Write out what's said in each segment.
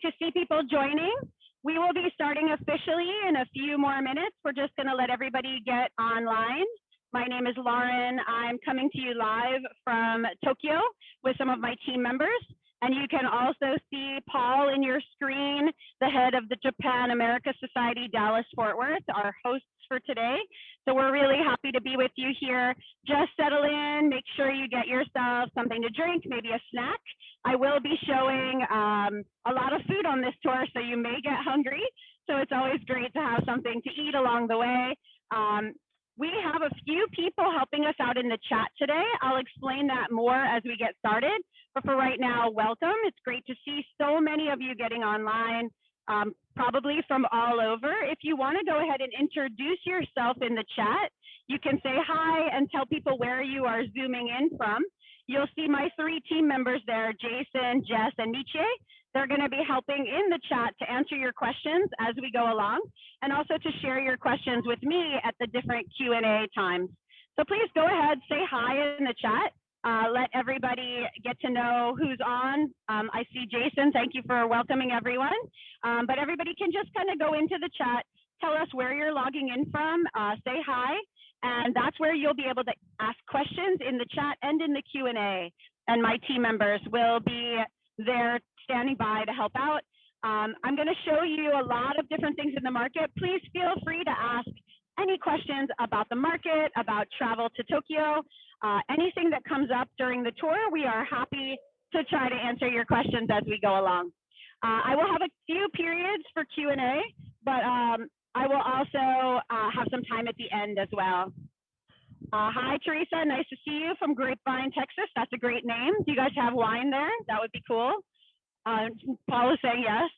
great to see people joining. We will be starting officially in a few more minutes. We're just going to let everybody get online. My name is Lauren. I'm coming to you live from Tokyo with some of my team members. And you can also see Paul in your screen, the head of the Japan America Society Dallas-Fort Worth, our hosts for today. So we're really happy to be with you here. Just settle in, make sure you get yourself something to drink, maybe a snack. I will be showing a lot of food on this tour, so you may get hungry. So it's always great to have something to eat along the way. We have a few people helping us out in the chat today. I'll explain that more as we get started. But for right now, welcome. It's great to see so many of you getting online, probably from all over. If you want to go ahead and introduce yourself in the chat, you can say hi and tell people where you are zooming in from. You'll see my three team members there, Jason, Jess, and Nietzsche. They're going to be helping in the chat to answer your questions as we go along, and also to share your questions with me at the different Q&A times. So please go ahead, say hi in the chat. Let everybody get to know who's on. I see Jason, thank you for welcoming everyone. But everybody can just kind of go into the chat, tell us where you're logging in from, say hi, and that's where you'll be able to ask questions in the chat and in the Q&A. And my team members will be there standing by to help out. I'm going to show you a lot of different things in the market. Please feel free to ask any questions about the market, about travel to Tokyo, anything that comes up during the tour. We are happy to try to answer your questions as we go along. I will have a few periods for Q&A, but I will also have some time at the end as well. Hi, Teresa. Nice to see you from Grapevine, Texas. That's a great name. Do you guys have wine there? That would be cool. Paul is saying yes.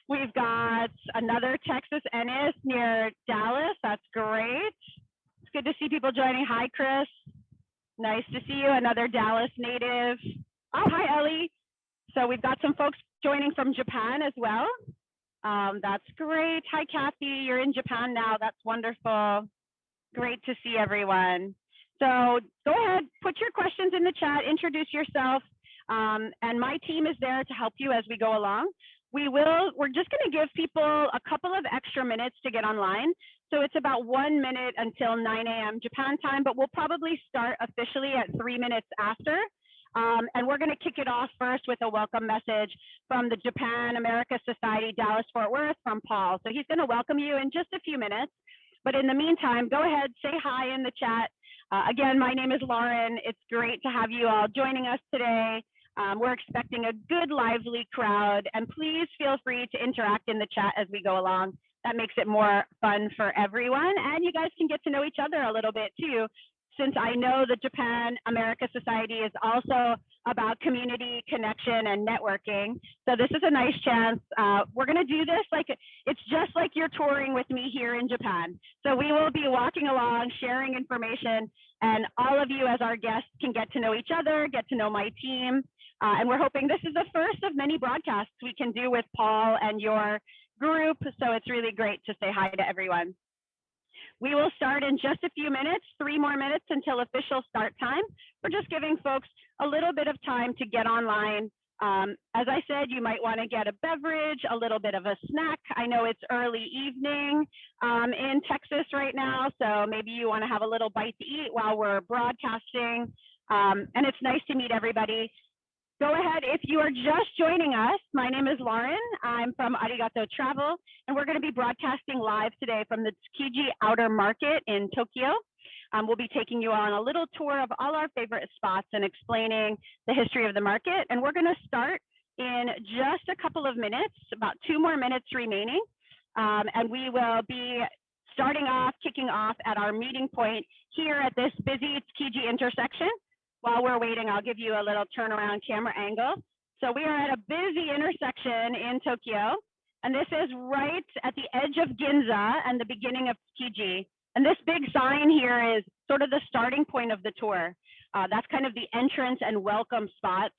We've got another Texas Ennis near Dallas. That's great. It's good to see people joining. Hi, Chris. Nice to see you. Another Dallas native. Oh, hi, Ellie. So we've got some folks joining from Japan as well. That's great. Hi, Kathy. You're in Japan now. That's wonderful. Great to see everyone. So go ahead, put your questions in the chat, introduce yourself, and my team is there to help you as we go along. We're just going to give people a couple of extra minutes to get online. So it's about 1 minute until 9 a.m. Japan time, but we'll probably start officially at 3 minutes after. And we're going to kick it off first with a welcome message from the Japan America Society Dallas-Fort Worth from Paul. So he's going to welcome you in just a few minutes. But in the meantime, go ahead, say hi in the chat. Again, my name is Lauren. It's great to have you all joining us today. We're expecting a good, lively crowd, and please feel free to interact in the chat as we go along. That makes it more fun for everyone, and you guys can get to know each other a little bit too, since I know the Japan America Society is also about community connection and networking. So this is a nice chance. We're going to do this like it's just like you're touring with me here in Japan. So we will be walking along, sharing information, and all of you as our guests can get to know each other, get to know my team. And we're hoping this is the first of many broadcasts we can do with Paul and your group. So it's really great to say hi to everyone. We will start in just a few minutes, 3 more minutes until official start time. We're just giving folks a little bit of time to get online. As I said, you might want to get a beverage, a little bit of a snack. I know it's early evening in Texas right now, so maybe you want to have a little bite to eat while we're broadcasting. And it's nice to meet everybody. Go ahead, if you are just joining us, my name is Lauren. I'm from Arigato Travel, and we're going to be broadcasting live today from the Tsukiji Outer Market in Tokyo. We'll be taking you on a little tour of all our favorite spots and explaining the history of the market. And we're going to start in just a couple of minutes, about 2 more minutes remaining. And we will be starting off, kicking off at our meeting point here at this busy Tsukiji intersection. While we're waiting, I'll give you a little turnaround camera angle. So we are at a busy intersection in Tokyo, and this is right at the edge of Ginza and the beginning of Tsukiji. And this big sign here is sort of the starting point of the tour. That's kind of the entrance and welcome spots.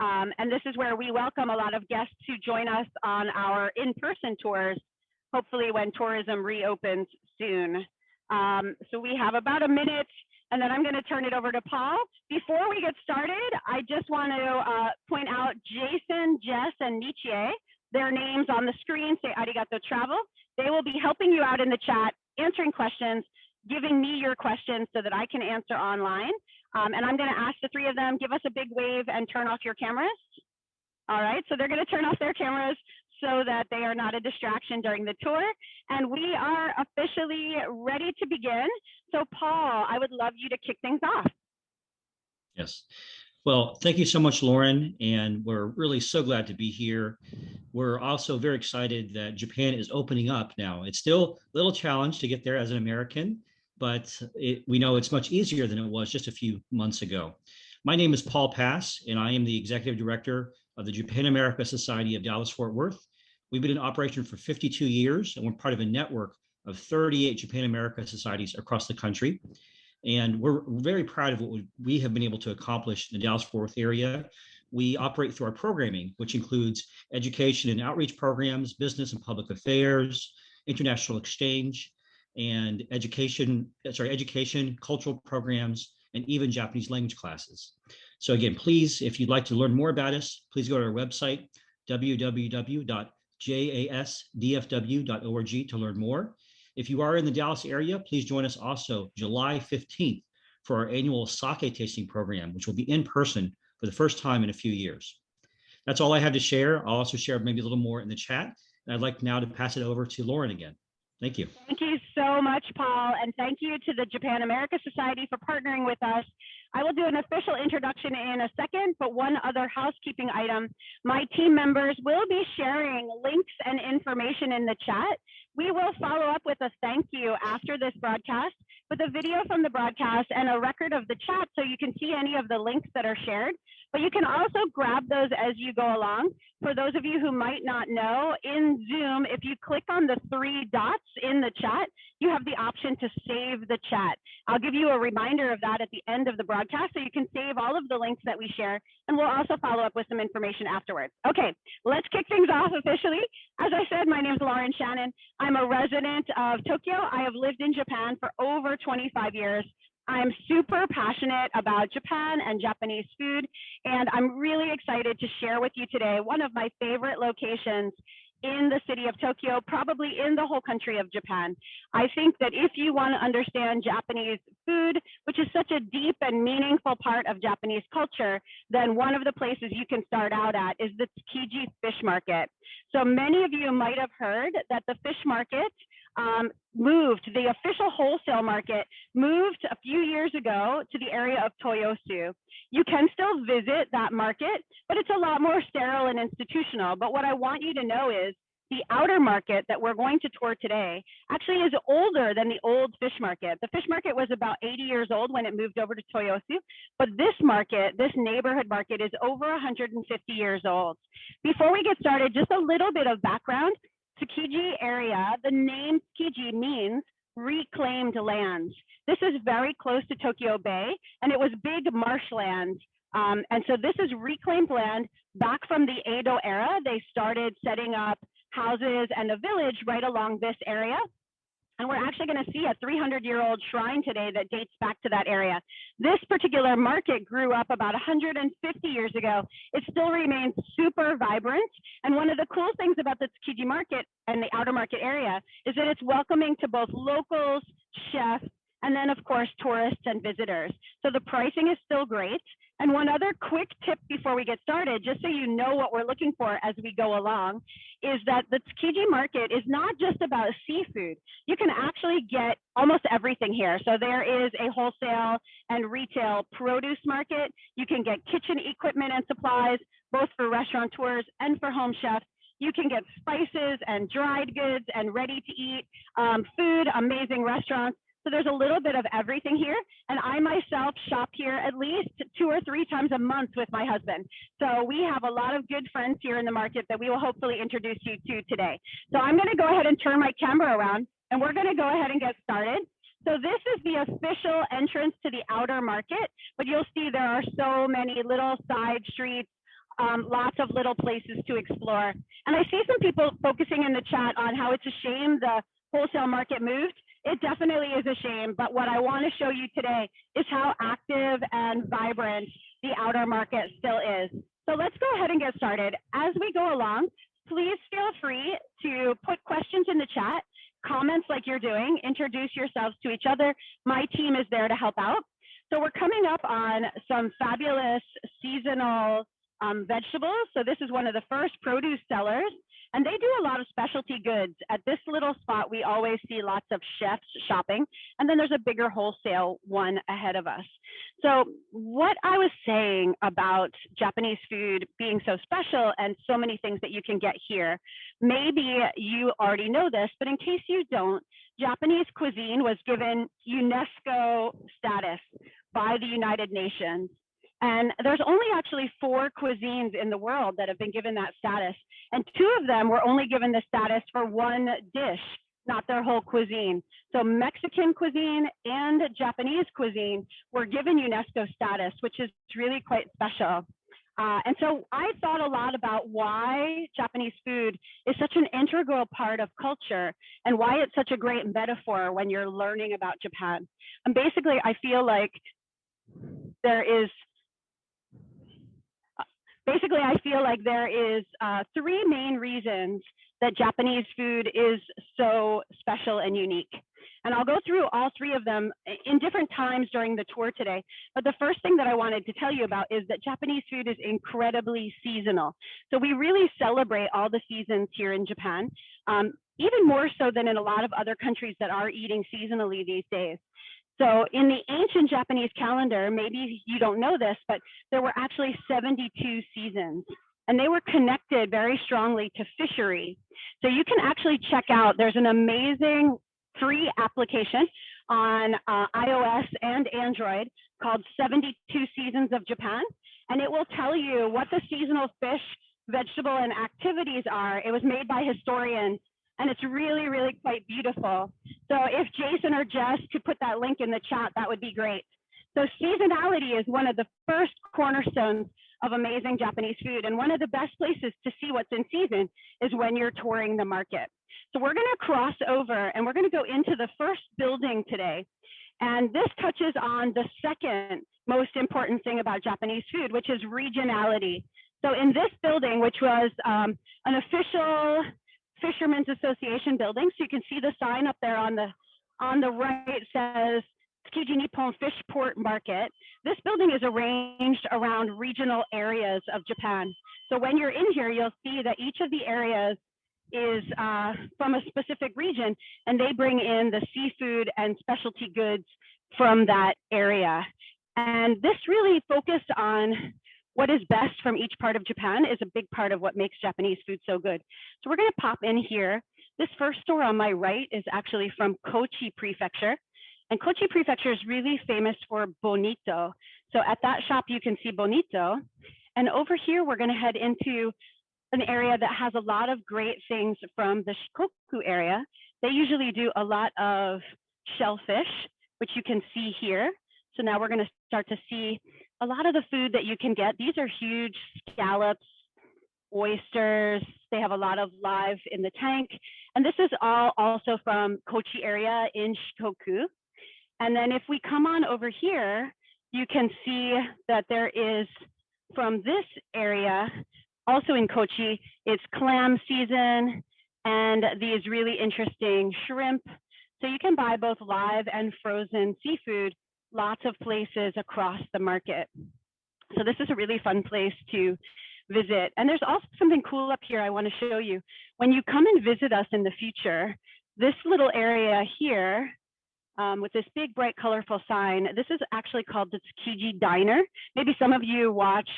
And this is where we welcome a lot of guests who join us on our in-person tours, hopefully when tourism reopens soon. So we have about a minute, and then I'm going to turn it over to Paul. Before we get started, I just want to point out Jason, Jess, and Nietzsche their names on the screen, say Arigato Travel. They will be helping you out in the chat, answering questions, giving me your questions so that I can answer online. And I'm going to ask the three of them, give us a big wave and turn off your cameras. All right, so they're going to turn off their cameras so that they are not a distraction during the tour. And we are officially ready to begin. So Paul, I would love you to kick things off. Yes. Well, thank you so much, Lauren. And we're really so glad to be here. We're also very excited that Japan is opening up now. It's still a little challenge to get there as an American, but we know it's much easier than it was just a few months ago. My name is Paul Pass, and I am the Executive Director of the Japan America Society of Dallas-Fort Worth. We've been in operation for 52 years, and we're part of a network of 38 Japan America societies across the country. And we're very proud of what we have been able to accomplish in the Dallas-Fort Worth area. We operate through our programming, which includes education and outreach programs, business and public affairs, international exchange, and education, cultural programs, and even Japanese language classes. So again, please, if you'd like to learn more about us, please go to our website, www.jasdfw.org to learn more. If you are in the Dallas area, please join us also July 15th for our annual sake tasting program, which will be in person for the first time in a few years. That's all I have to share. I'll also share maybe a little more in the chat. And I'd like now to pass it over to Lauren again. Thank you. Thank you so much, Paul. And thank you to the Japan America Society for partnering with us. I will do an official introduction in a second, but one other housekeeping item. My team members will be sharing links and information in the chat. We will follow up with a thank you after this broadcast with a video from the broadcast and a record of the chat so you can see any of the links that are shared. But you can also grab those as you go along. For those of you who might not know, in Zoom, if you click on the three dots in the chat, you have the option to save the chat. I'll give you a reminder of that at the end of the broadcast so you can save all of the links that we share, and we'll also follow up with some information afterwards. Okay, let's kick things off officially. As I said, my name is Lauren Shannon. I'm a resident of Tokyo. I have lived in Japan for over 25 years. I'm super passionate about Japan and Japanese food, and I'm really excited to share with you today one of my favorite locations in the city of Tokyo, probably in the whole country of Japan. I think that if you want to understand Japanese food, which is such a deep and meaningful part of Japanese culture, then one of the places you can start out at is the Tsukiji fish market. So many of you might have heard that the fish market the official wholesale market moved a few years ago to the area of Toyosu. You can still visit that market, but it's a lot more sterile and institutional. But what I want you to know is the outer market that we're going to tour today actually is older than the old fish market. The fish market was about 80 years old when it moved over to Toyosu, but this market, this neighborhood market, is over 150 years old. Before we get started, just a little bit of background. Tsukiji area, the name Tsukiji means reclaimed land. This is very close to Tokyo Bay, and it was big marshland. And so this is reclaimed land back from the Edo era. They started setting up houses and a village right along this area. And we're actually going to see a 300-year-old shrine today that dates back to that area. This particular market grew up about 150 years ago. It still remains super vibrant. And one of the cool things about the Tsukiji market and the outer market area is that it's welcoming to both locals, chefs, and then of course, tourists and visitors. So the pricing is still great. And one other quick tip before we get started, just so you know what we're looking for as we go along, is that the Tsukiji market is not just about seafood. You can actually get almost everything here. So there is a wholesale and retail produce market. You can get kitchen equipment and supplies, both for restaurateurs and for home chefs. You can get spices and dried goods and ready to eat food, amazing restaurants. So there's a little bit of everything here. And I myself shop here at least 2 or 3 times a month with my husband. So we have a lot of good friends here in the market that we will hopefully introduce you to today. So I'm going to go ahead and turn my camera around, and we're going to go ahead and get started. So this is the official entrance to the outer market, but you'll see there are so many little side streets, lots of little places to explore. And I see some people focusing in the chat on how it's a shame the wholesale market moved. It definitely is a shame, but what I want to show you today is how active and vibrant the outer market still is. So let's go ahead and get started. As we go along, please feel free to put questions in the chat, comments like you're doing, introduce yourselves to each other. My team is there to help out. So we're coming up on some fabulous seasonal vegetables. So this is one of the first produce sellers, and they do a lot of specialty goods. At this little spot, we always see lots of chefs shopping, and then there's a bigger wholesale one ahead of us. So what I was saying about Japanese food being so special and so many things that you can get here, maybe you already know this, but in case you don't, Japanese cuisine was given UNESCO status by the United Nations. And there's only actually 4 cuisines in the world that have been given that status. And 2 of them were only given the status for one dish, not their whole cuisine. So Mexican cuisine and Japanese cuisine were given UNESCO status, which is really quite special. And so I thought a lot about why Japanese food is such an integral part of culture and why it's such a great metaphor when you're learning about Japan. And basically, I feel like there is 3 main reasons that Japanese food is so special and unique. And I'll go through all 3 of them in different times during the tour today. But the first thing that I wanted to tell you about is that Japanese food is incredibly seasonal. So we really celebrate all the seasons here in Japan, even more so than in a lot of other countries that are eating seasonally these days. So in the ancient Japanese calendar, maybe you don't know this, but there were actually 72 seasons, and they were connected very strongly to fishery. So you can actually check out, there's an amazing free application on iOS and Android called 72 Seasons of Japan, and it will tell you what the seasonal fish, vegetable, and activities are. It was made by historians, and it's really, really quite beautiful. So if Jason or Jess could put that link in the chat, that would be great. So seasonality is one of the first cornerstones of amazing Japanese food. And one of the best places to see what's in season is when you're touring the market. So we're gonna cross over and we're gonna go into the first building today. And this touches on the second most important thing about Japanese food, which is regionality. So in this building, which was an official Fishermen's Association building. So you can see the sign up there on the right says Tsukiji Nippon Fish Port Market. This building is arranged around regional areas of Japan. So when you're in here, you'll see that each of the areas is from a specific region, and they bring in the seafood and specialty goods from that area. And this really focused on what is best from each part of Japan is a big part of what makes Japanese food so good. So we're going to pop in here. This first store on my right is actually from Kochi Prefecture. And Kochi Prefecture is really famous for bonito. So at that shop, you can see bonito. And over here, we're going to head into an area that has a lot of great things from the Shikoku area. They usually do a lot of shellfish, which you can see here. So now we're going to start to see a lot of the food that you can get. These are huge scallops, oysters. They have a lot of live in the tank. And this is all also from Kochi area in Shikoku. And then if we come on over here, you can see that there is from this area, also in Kochi, it's clam season and these really interesting shrimp. So you can buy both live and frozen seafood, lots of places across the market. So this is a really fun place to visit. And there's also something cool up here I want to show you. When you come and visit us in the future, this little area here, with this big, bright, colorful sign, this is actually called the Tsukiji Diner. Maybe some of you watch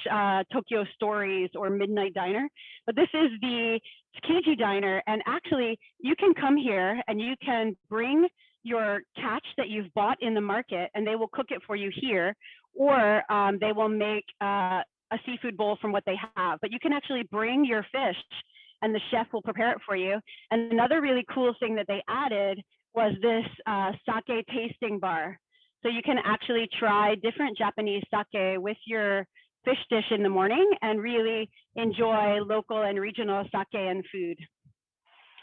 Tokyo Stories or Midnight Diner, but this is the Tsukiji Diner. And actually, you can come here and you can bring your catch that you've bought in the market and they will cook it for you here, or they will make a seafood bowl from what they have. But you can actually bring your fish and the chef will prepare it for you. And another really cool thing that they added was this sake tasting bar. So you can actually try different Japanese sake with your fish dish in the morning and really enjoy local and regional sake and food.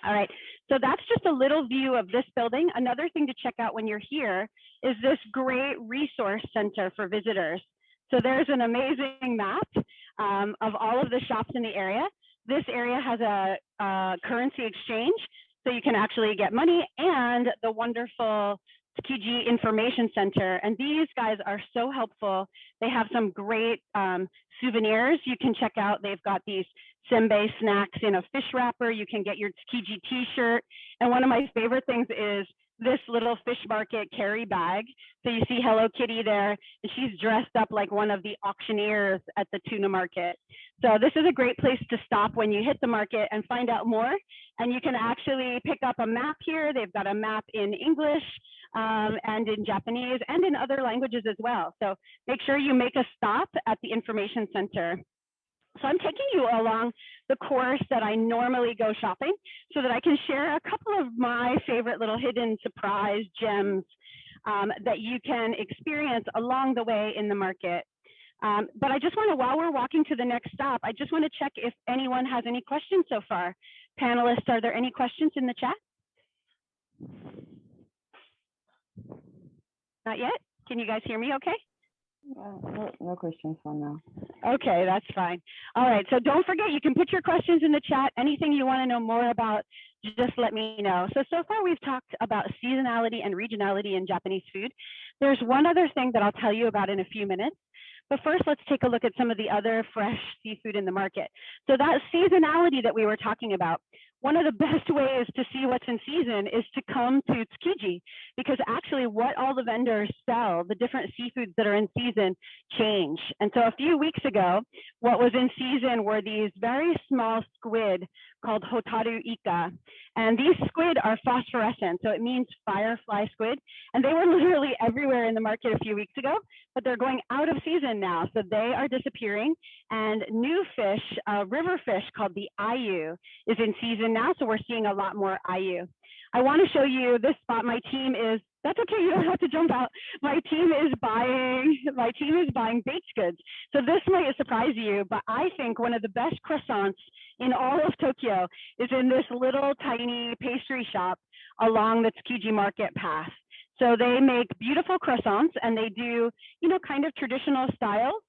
All right, so that's just a little view of this building. Another thing to check out when you're here is this great resource center for visitors. So there's an amazing map of all of the shops in the area. this area has a currency exchange, so you can actually get money, and the wonderful Tsukiji Information Center. And these guys are so helpful. They have some great souvenirs you can check out. They've got these senbei snacks in a fish wrapper. You can get your Tsukiji t-shirt. And one of my favorite things is this little fish market carry bag. So you see Hello Kitty there, and she's dressed up like one of the auctioneers at the tuna market. So this is a great place to stop when you hit the market and find out more. And you can actually pick up a map here. They've got a map in English and in Japanese and in other languages as well. So make sure you make a stop at the information center. So I'm taking you along the course that I normally go shopping so that I can share a couple of my favorite little hidden surprise gems that you can experience along the way in the market. But I just want to, while we're walking to the next stop, I just want to check if anyone has any questions so far. Panelists, are there any questions in the chat? Not yet? Can you guys hear me okay? No questions for now. Okay, that's fine. All right, so don't forget, you can put your questions in the chat. Anything you want to know more about, just let me know. So far we've talked about seasonality and regionality in Japanese food. There's one other thing that I'll tell you about in a few minutes. But first, let's take a look at some of the other fresh seafood in the market. So that seasonality that we were talking about, one of the best ways to see what's in season is to come to Tsukiji, because actually what all the vendors sell, the different seafoods that are in season, change. And so a few weeks ago, what was in season were these very small squid called hotaru ika. And these squid are phosphorescent, so it means firefly squid. And they were literally everywhere in the market a few weeks ago, but they're going out of season now. So they are disappearing. And new fish, river fish called the ayu, is in season now. So we're seeing a lot more ayu. I want to show you this spot. My team is, that's okay, you don't have to jump out. My team is buying baked goods. So this might surprise you, but I think one of the best croissants in all of Tokyo is in this little tiny pastry shop along the Tsukiji Market path. So they make beautiful croissants, and they do, you know, kind of traditional styles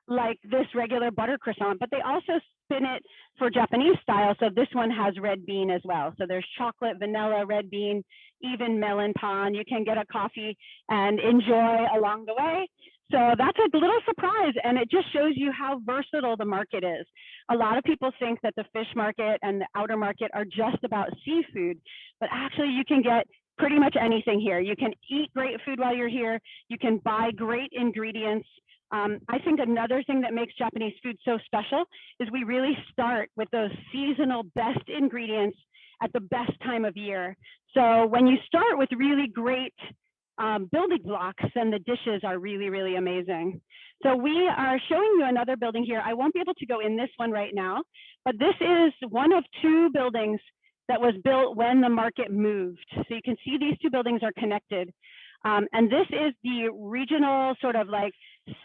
like this regular butter croissant, but they also spin it for Japanese style. So this one has red bean as well. So there's chocolate, vanilla, red bean, even melon pan. You can get a coffee and enjoy along the way. So that's a little surprise, and it just shows you how versatile the market is. A lot of people think that the fish market and the outer market are just about seafood, but actually you can get pretty much anything here. You can eat great food while you're here. You can buy great ingredients. I think another thing that makes Japanese food so special is we really start with those seasonal best ingredients at the best time of year. So when you start with really great building blocks, then the dishes are really, really amazing. So we are showing you another building here. I won't be able to go in this one right now, but this is one of two buildings that was built when the market moved. So you can see these two buildings are connected. And this is the regional sort of like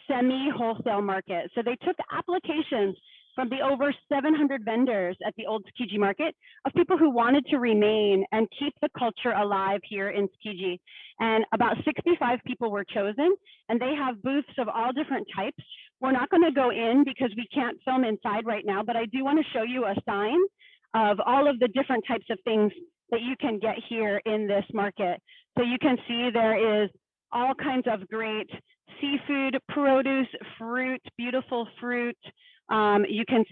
semi-wholesale market. So they took applications from the over 700 vendors at the old Tsukiji market of people who wanted to remain and keep the culture alive here in Tsukiji. And about 65 people were chosen, and they have booths of all different types. We're not going to go in because we can't film inside right now, but I do want to show you a sign of all of the different types of things that you can get here in this market. So you can see there is all kinds of great seafood, produce, fruit, beautiful fruit. You can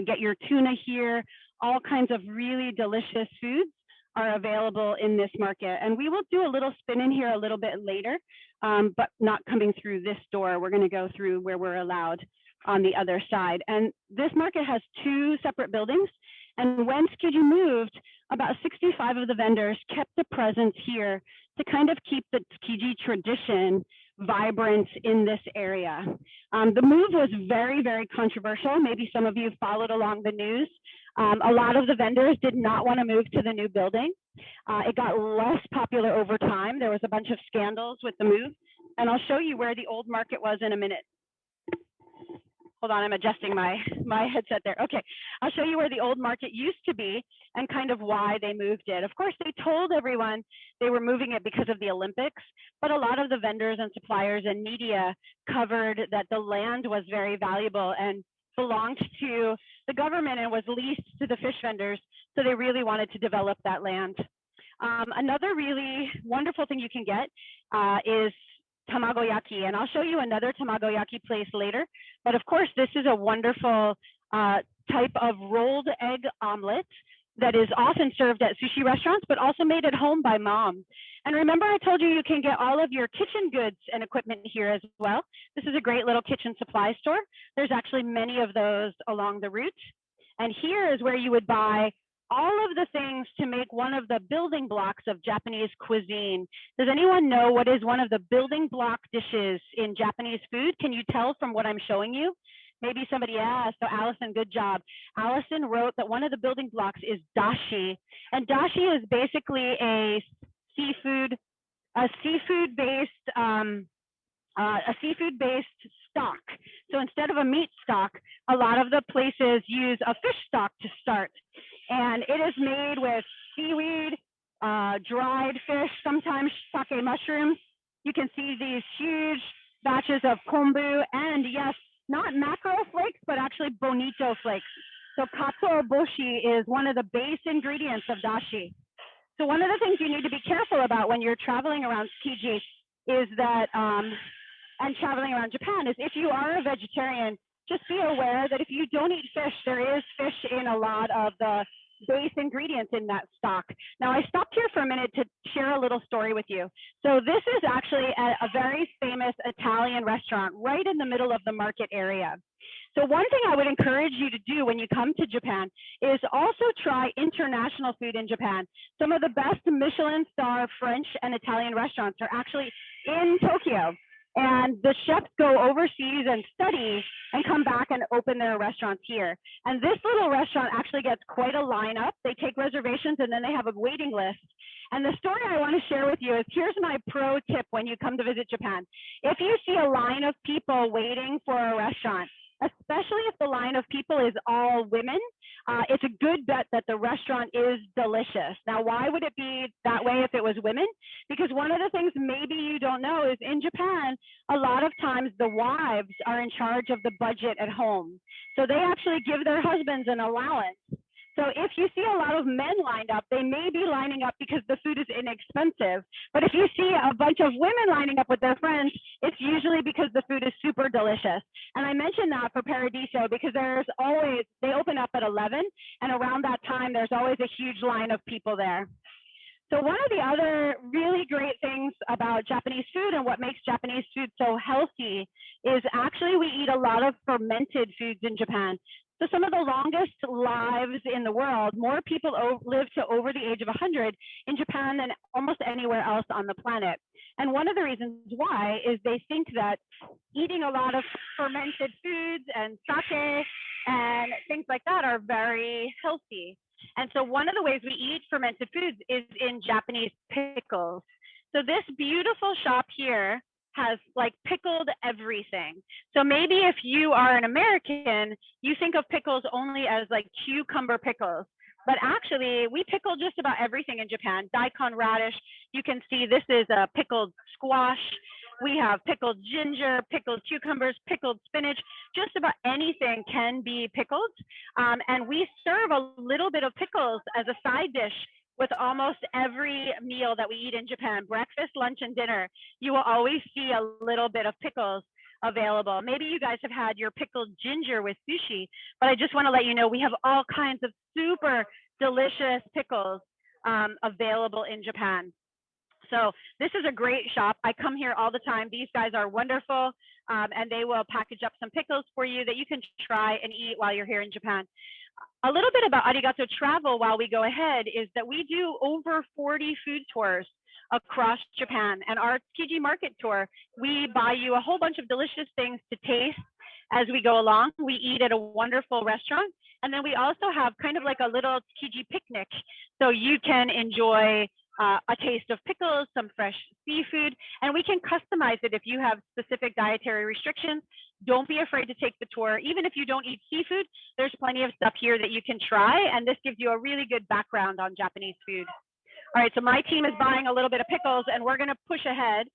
get your tuna here. All kinds of really delicious foods are available in this market. And we will do a little spin in here a little bit later, but not coming through this door. We're going to go through where we're allowed on the other side. And this market has two separate buildings. And when Tsukiji moved, about 65 of the vendors kept a presence here to kind of keep the Tsukiji tradition vibrant in this area. The move was very, very controversial. Maybe some of you followed along the news. A lot of the vendors did not want to move to the new building. It got less popular over time. There was a bunch of scandals with the move. And I'll show you where the old market was in a minute. Hold on, I'm adjusting my headset there. Okay, I'll show you where the old market used to be and kind of why they moved it. Of course, they told everyone they were moving it because of the Olympics, but a lot of the vendors and suppliers and media covered that the land was very valuable and belonged to the government and was leased to the fish vendors. So they really wanted to develop that land. Another really wonderful thing you can get is tamagoyaki, and I'll show you another tamagoyaki place later. But of course, this is a wonderful type of rolled egg omelet that is often served at sushi restaurants, but also made at home by mom. And remember, I told you you can get all of your kitchen goods and equipment here as well. This is a great little kitchen supply store. There's actually many of those along the route. And here is where you would buy all of the things to make one of the building blocks of Japanese cuisine. Does anyone know what is one of the building block dishes in Japanese food? Can you tell from what I'm showing you? Maybe somebody asked. So Allison, good job. Allison wrote that one of the building blocks is dashi. And dashi is basically a seafood-based stock. So instead of a meat stock, a lot of the places use a fish stock to start. And it is made with seaweed, dried fish, sometimes sake mushrooms. You can see these huge batches of kombu, and yes, not mackerel flakes, but actually bonito flakes. So katsuobushi is one of the base ingredients of dashi. So one of the things you need to be careful about when you're traveling around Tsukiji is that, and traveling around Japan, is if you are a vegetarian, just be aware that if you don't eat fish, there is fish in a lot of the base ingredients in that stock. Now, I stopped here for a minute to share a little story with you. So this is actually a very famous Italian restaurant right in the middle of the market area. So one thing I would encourage you to do when you come to Japan is also try international food in Japan. Some of the best Michelin star French and Italian restaurants are actually in Tokyo. And the chefs go overseas and study and come back and open their restaurants here. And this little restaurant actually gets quite a lineup. They take reservations and then they have a waiting list. And the story I want to share with you is, here's my pro tip when you come to visit Japan. If you see a line of people waiting for a restaurant, especially if the line of people is all women, it's a good bet that the restaurant is delicious. Now, why would it be that way if it was women? Because one of the things maybe you don't know is in Japan, a lot of times the wives are in charge of the budget at home. So they actually give their husbands an allowance. So if you see a lot of men lined up, they may be lining up because the food is inexpensive. But if you see a bunch of women lining up with their friends, it's usually because the food is super delicious. And I mentioned that for Paradiso because there's always, they open up at 11, and around that time, there's always a huge line of people there. So one of the other really great things about Japanese food and what makes Japanese food so healthy is actually we eat a lot of fermented foods in Japan. So some of the longest lives in the world, more people live to over the age of 100 in Japan than almost anywhere else on the planet. And one of the reasons why is they think that eating a lot of fermented foods and sake and things like that are very healthy. And so one of the ways we eat fermented foods is in Japanese pickles. So this beautiful shop here has like pickled everything. So maybe if you are an American, you think of pickles only as like cucumber pickles. But actually, we pickle just about everything in Japan. Daikon radish, you can see this is a pickled squash. We have pickled ginger, pickled cucumbers, pickled spinach. Just about anything can be pickled. And we serve a little bit of pickles as a side dish with almost every meal that we eat in Japan. Breakfast, lunch, and dinner, you will always see a little bit of pickles available. Maybe you guys have had your pickled ginger with sushi, but I just want to let you know we have all kinds of super delicious pickles available in Japan. So this is a great shop. I come here all the time. These guys are wonderful, and they will package up some pickles for you that you can try and eat while you're here in Japan. A little bit about Arigato Travel while we go ahead is that we do over 40 food tours across Japan. And our Tsukiji market tour, we buy you a whole bunch of delicious things to taste as we go along. We eat at a wonderful restaurant. And then we also have kind of like a little Tsukiji picnic. So you can enjoy a taste of pickles, some fresh seafood, and we can customize it if you have specific dietary restrictions. Don't be afraid to take the tour. Even if you don't eat seafood, there's plenty of stuff here that you can try, and this gives you a really good background on Japanese food. All right, so my team is buying a little bit of pickles, and we're gonna push ahead.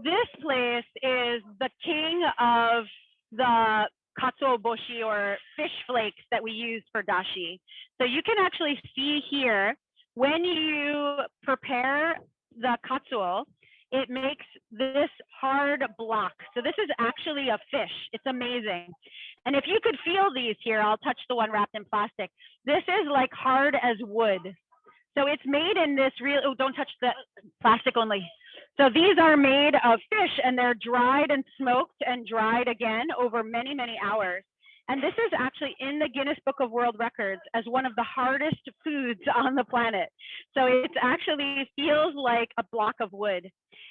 This place is the king of the katsuo boshi or fish flakes that we use for dashi. So you can actually see here, when you prepare the katsuo, it makes this hard block. So this is actually a fish. It's amazing. And if you could feel these here, I'll touch the one wrapped in plastic. This is like hard as wood. So it's made in this real, oh, don't touch the plastic only. So these are made of fish, and they're dried and smoked and dried again over many, many hours. And this is actually in the Guinness Book of World Records as one of the hardest foods on the planet. So it actually feels like a block of wood.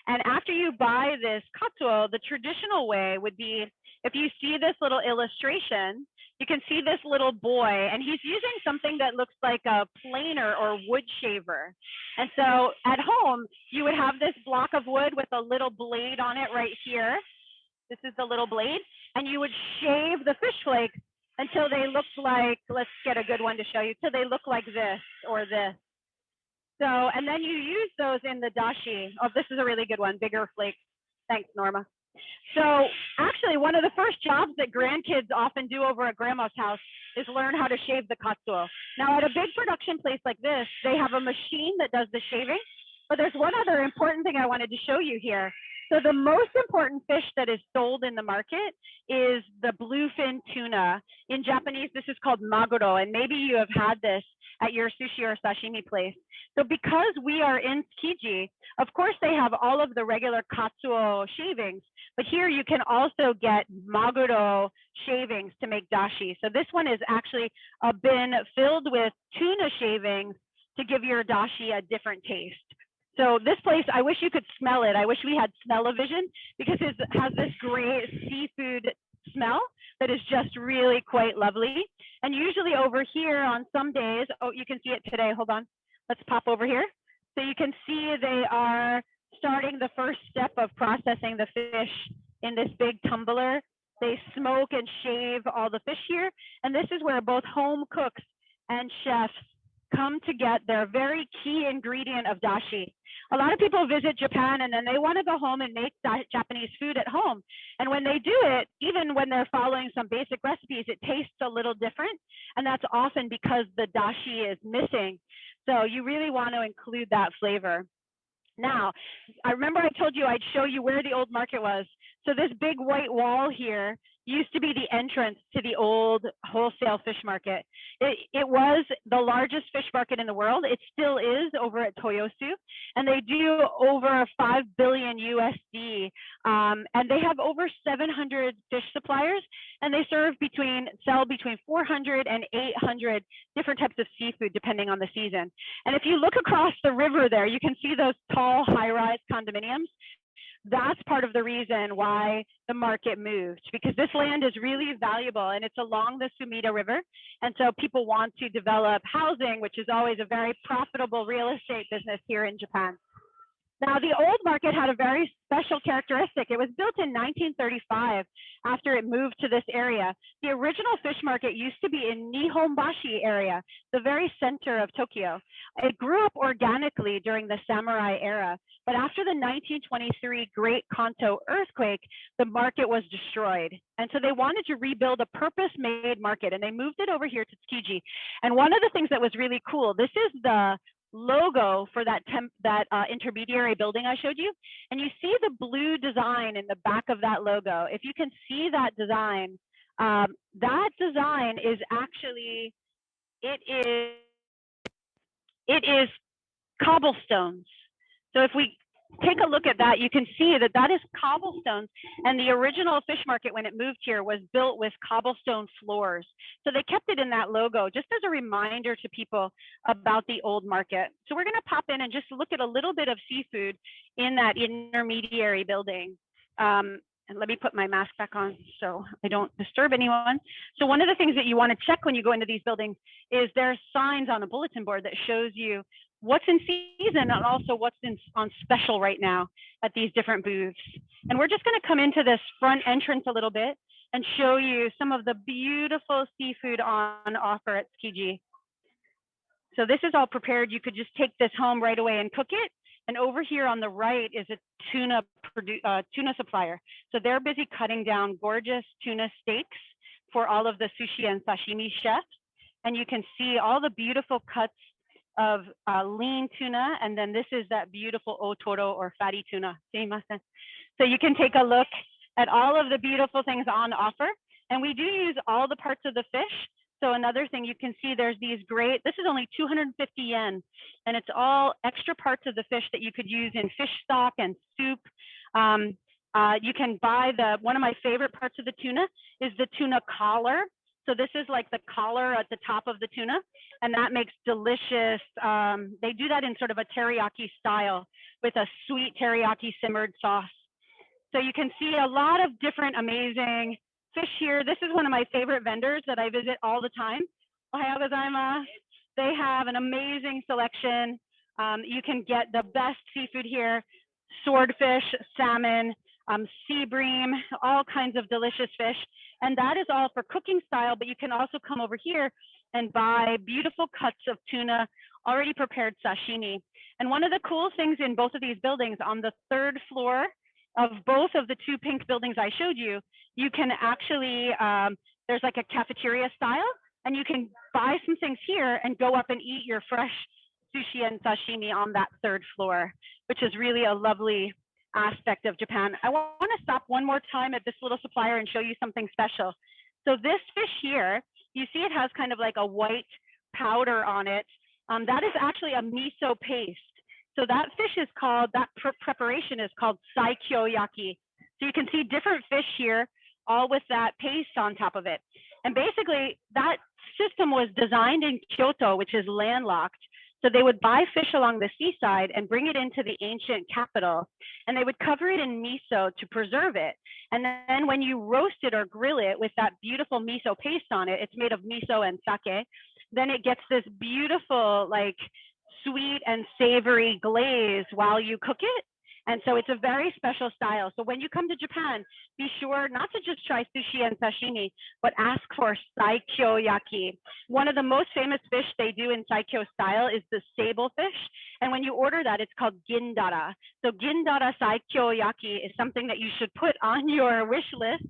And after you buy this katsuo, the traditional way would be, if you see this little illustration, you can see this little boy, and he's using something that looks like a planer or wood shaver. And so at home, you would have this block of wood with a little blade on it right here. This is the little blade, and you would shave the fish flakes until they looked like, let's get a good one to show you, till they look like this or this. So, and then you use those in the dashi. Oh, this is a really good one, bigger flakes. Thanks, Norma. So actually, one of the first jobs that grandkids often do over at grandma's house is learn how to shave the katsuo. Now, at a big production place like this, they have a machine that does the shaving, but there's one other important thing I wanted to show you here. So the most important fish that is sold in the market is the bluefin tuna. In Japanese, this is called maguro, and maybe you have had this at your sushi or sashimi place. So because we are in Tsukiji, of course they have all of the regular katsuo shavings, but here you can also get maguro shavings to make dashi. So this one is actually a bin filled with tuna shavings to give your dashi a different taste. So this place, I wish you could smell it. I wish we had smell-o-vision, because it has this great seafood smell that is just really quite lovely. And usually over here on some days, oh, you can see it today. Hold on. Let's pop over here. So you can see they are starting the first step of processing the fish in this big tumbler. They smoke and shave all the fish here. And this is where both home cooks and chefs come to get their very key ingredient of dashi. A lot of people visit Japan and then they want to go home and make Japanese food at home. And when they do it, even when they're following some basic recipes, it tastes a little different. And that's often because the dashi is missing. So you really want to include that flavor. Now, I remember I told you I'd show you where the old market was. So this big white wall here used to be the entrance to the old wholesale fish market. It was the largest fish market in the world. It still is over at Toyosu, and they do over 5 billion USD. And they have over 700 fish suppliers, and they sell between 400 and 800 different types of seafood depending on the season. And if you look across the river there, you can see those tall high-rise condominiums. That's part of the reason why the market moved, because this land is really valuable and it's along the Sumida River. And so people want to develop housing, which is always a very profitable real estate business here in Japan. Now, the old market had a very special characteristic. It was built in 1935 after it moved to this area. The original fish market used to be in Nihonbashi area, the very center of Tokyo. It grew up organically during the samurai era, but after the 1923 Great Kanto earthquake, the market was destroyed. And so they wanted to rebuild a purpose-made market, and they moved it over here to Tsukiji. And one of the things that was really cool, this is the logo for that intermediary building I showed you, and you see the blue design in the back of that logo. If you can see that design is actually, it is cobblestones. So if we take a look at that, you can see that that is cobblestones, and the original fish market when it moved here was built with cobblestone floors. So they kept it in that logo just as a reminder to people about the old market. So we're going to pop in and just look at a little bit of seafood in that intermediary building. And let me put my mask back on so I don't disturb anyone. So one of the things that you want to check when you go into these buildings is there's signs on a bulletin board that shows you what's in season and also what's on special right now at these different booths. And we're just going to come into this front entrance a little bit and show you some of the beautiful seafood on offer at Tsukiji. So this is all prepared. You could just take this home right away and cook it. And over here on the right is a tuna supplier. So they're busy cutting down gorgeous tuna steaks for all of the sushi and sashimi chefs. And you can see all the beautiful cuts of lean tuna. And then this is that beautiful otoro or fatty tuna. So you can take a look at all of the beautiful things on offer. And we do use all the parts of the fish. So another thing you can see, there's these great, this is only 250 yen, and it's all extra parts of the fish that you could use in fish stock and soup. You can buy one of my favorite parts of the tuna is the tuna collar. So this is like the collar at the top of the tuna, and that makes delicious. They do that in sort of a teriyaki style with a sweet teriyaki simmered sauce. So you can see a lot of different amazing fish here. This is one of my favorite vendors that I visit all the time. Ohayou gozaimasu. They have an amazing selection. You can get the best seafood here, swordfish, salmon, sea bream, all kinds of delicious fish. And that is all for cooking style, but you can also come over here and buy beautiful cuts of tuna, already prepared sashimi. And one of the cool things in both of these buildings, on the third floor of both of the two pink buildings I showed you, you can actually, there's like a cafeteria style, and you can buy some things here and go up and eat your fresh sushi and sashimi on that third floor, which is really a lovely aspect of Japan. I want to stop one more time at this little supplier and show you something special. So this fish here, you see it has kind of like a white powder on it. That is actually a miso paste. So that fish is called, that preparation is called saikyo-yaki. So you can see different fish here, all with that paste on top of it. And basically that system was designed in Kyoto, which is landlocked. So they would buy fish along the seaside and bring it into the ancient capital, and they would cover it in miso to preserve it. And then when you roast it or grill it with that beautiful miso paste on it, it's made of miso and sake, then it gets this beautiful, like, sweet and savory glaze while you cook it. And so it's a very special style. So when you come to Japan, be sure not to just try sushi and sashimi, but ask for saikyo-yaki. One of the most famous fish they do in saikyo style is the sable fish. And when you order that, it's called gindara. So gindara saikyo-yaki is something that you should put on your wish list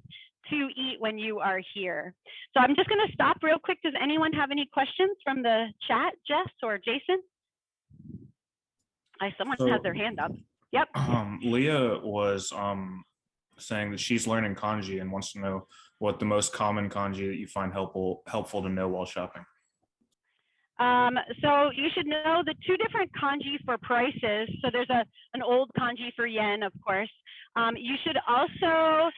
to eat when you are here. So I'm just going to stop real quick. Does anyone have any questions from the chat, Jess or Jason? Someone has their hand up. Yep. Leah was saying that she's learning kanji and wants to know what the most common kanji that you find helpful to know while shopping. So you should know the two different kanji for prices. So there's an old kanji for yen, of course. You should also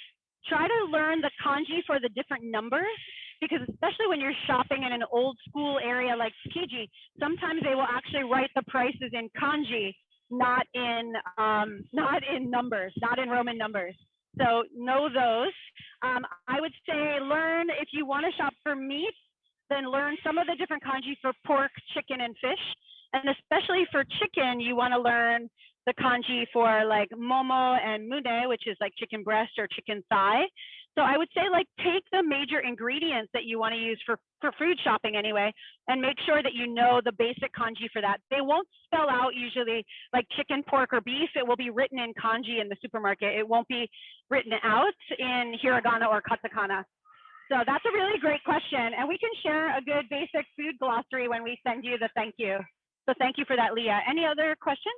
try to learn the kanji for the different numbers, because especially when you're shopping in an old school area like Tsukiji, sometimes they will actually write the prices in kanji, not in numbers, not in Roman numbers. So know those. I would say learn, if you want to shop for meat, then learn some of the different kanji for pork, chicken, and fish. And especially for chicken, you want to learn the kanji for like momo and mune, which is like chicken breast or chicken thigh. So I would say, like, take the major ingredients that you want to use for food shopping anyway, and make sure that you know the basic kanji for that. They won't spell out usually like chicken, pork, or beef. It will be written in kanji in the supermarket. It won't be written out in hiragana or katakana. So that's a really great question. And we can share a good basic food glossary when we send you the thank you. So thank you for that, Leah. Any other questions?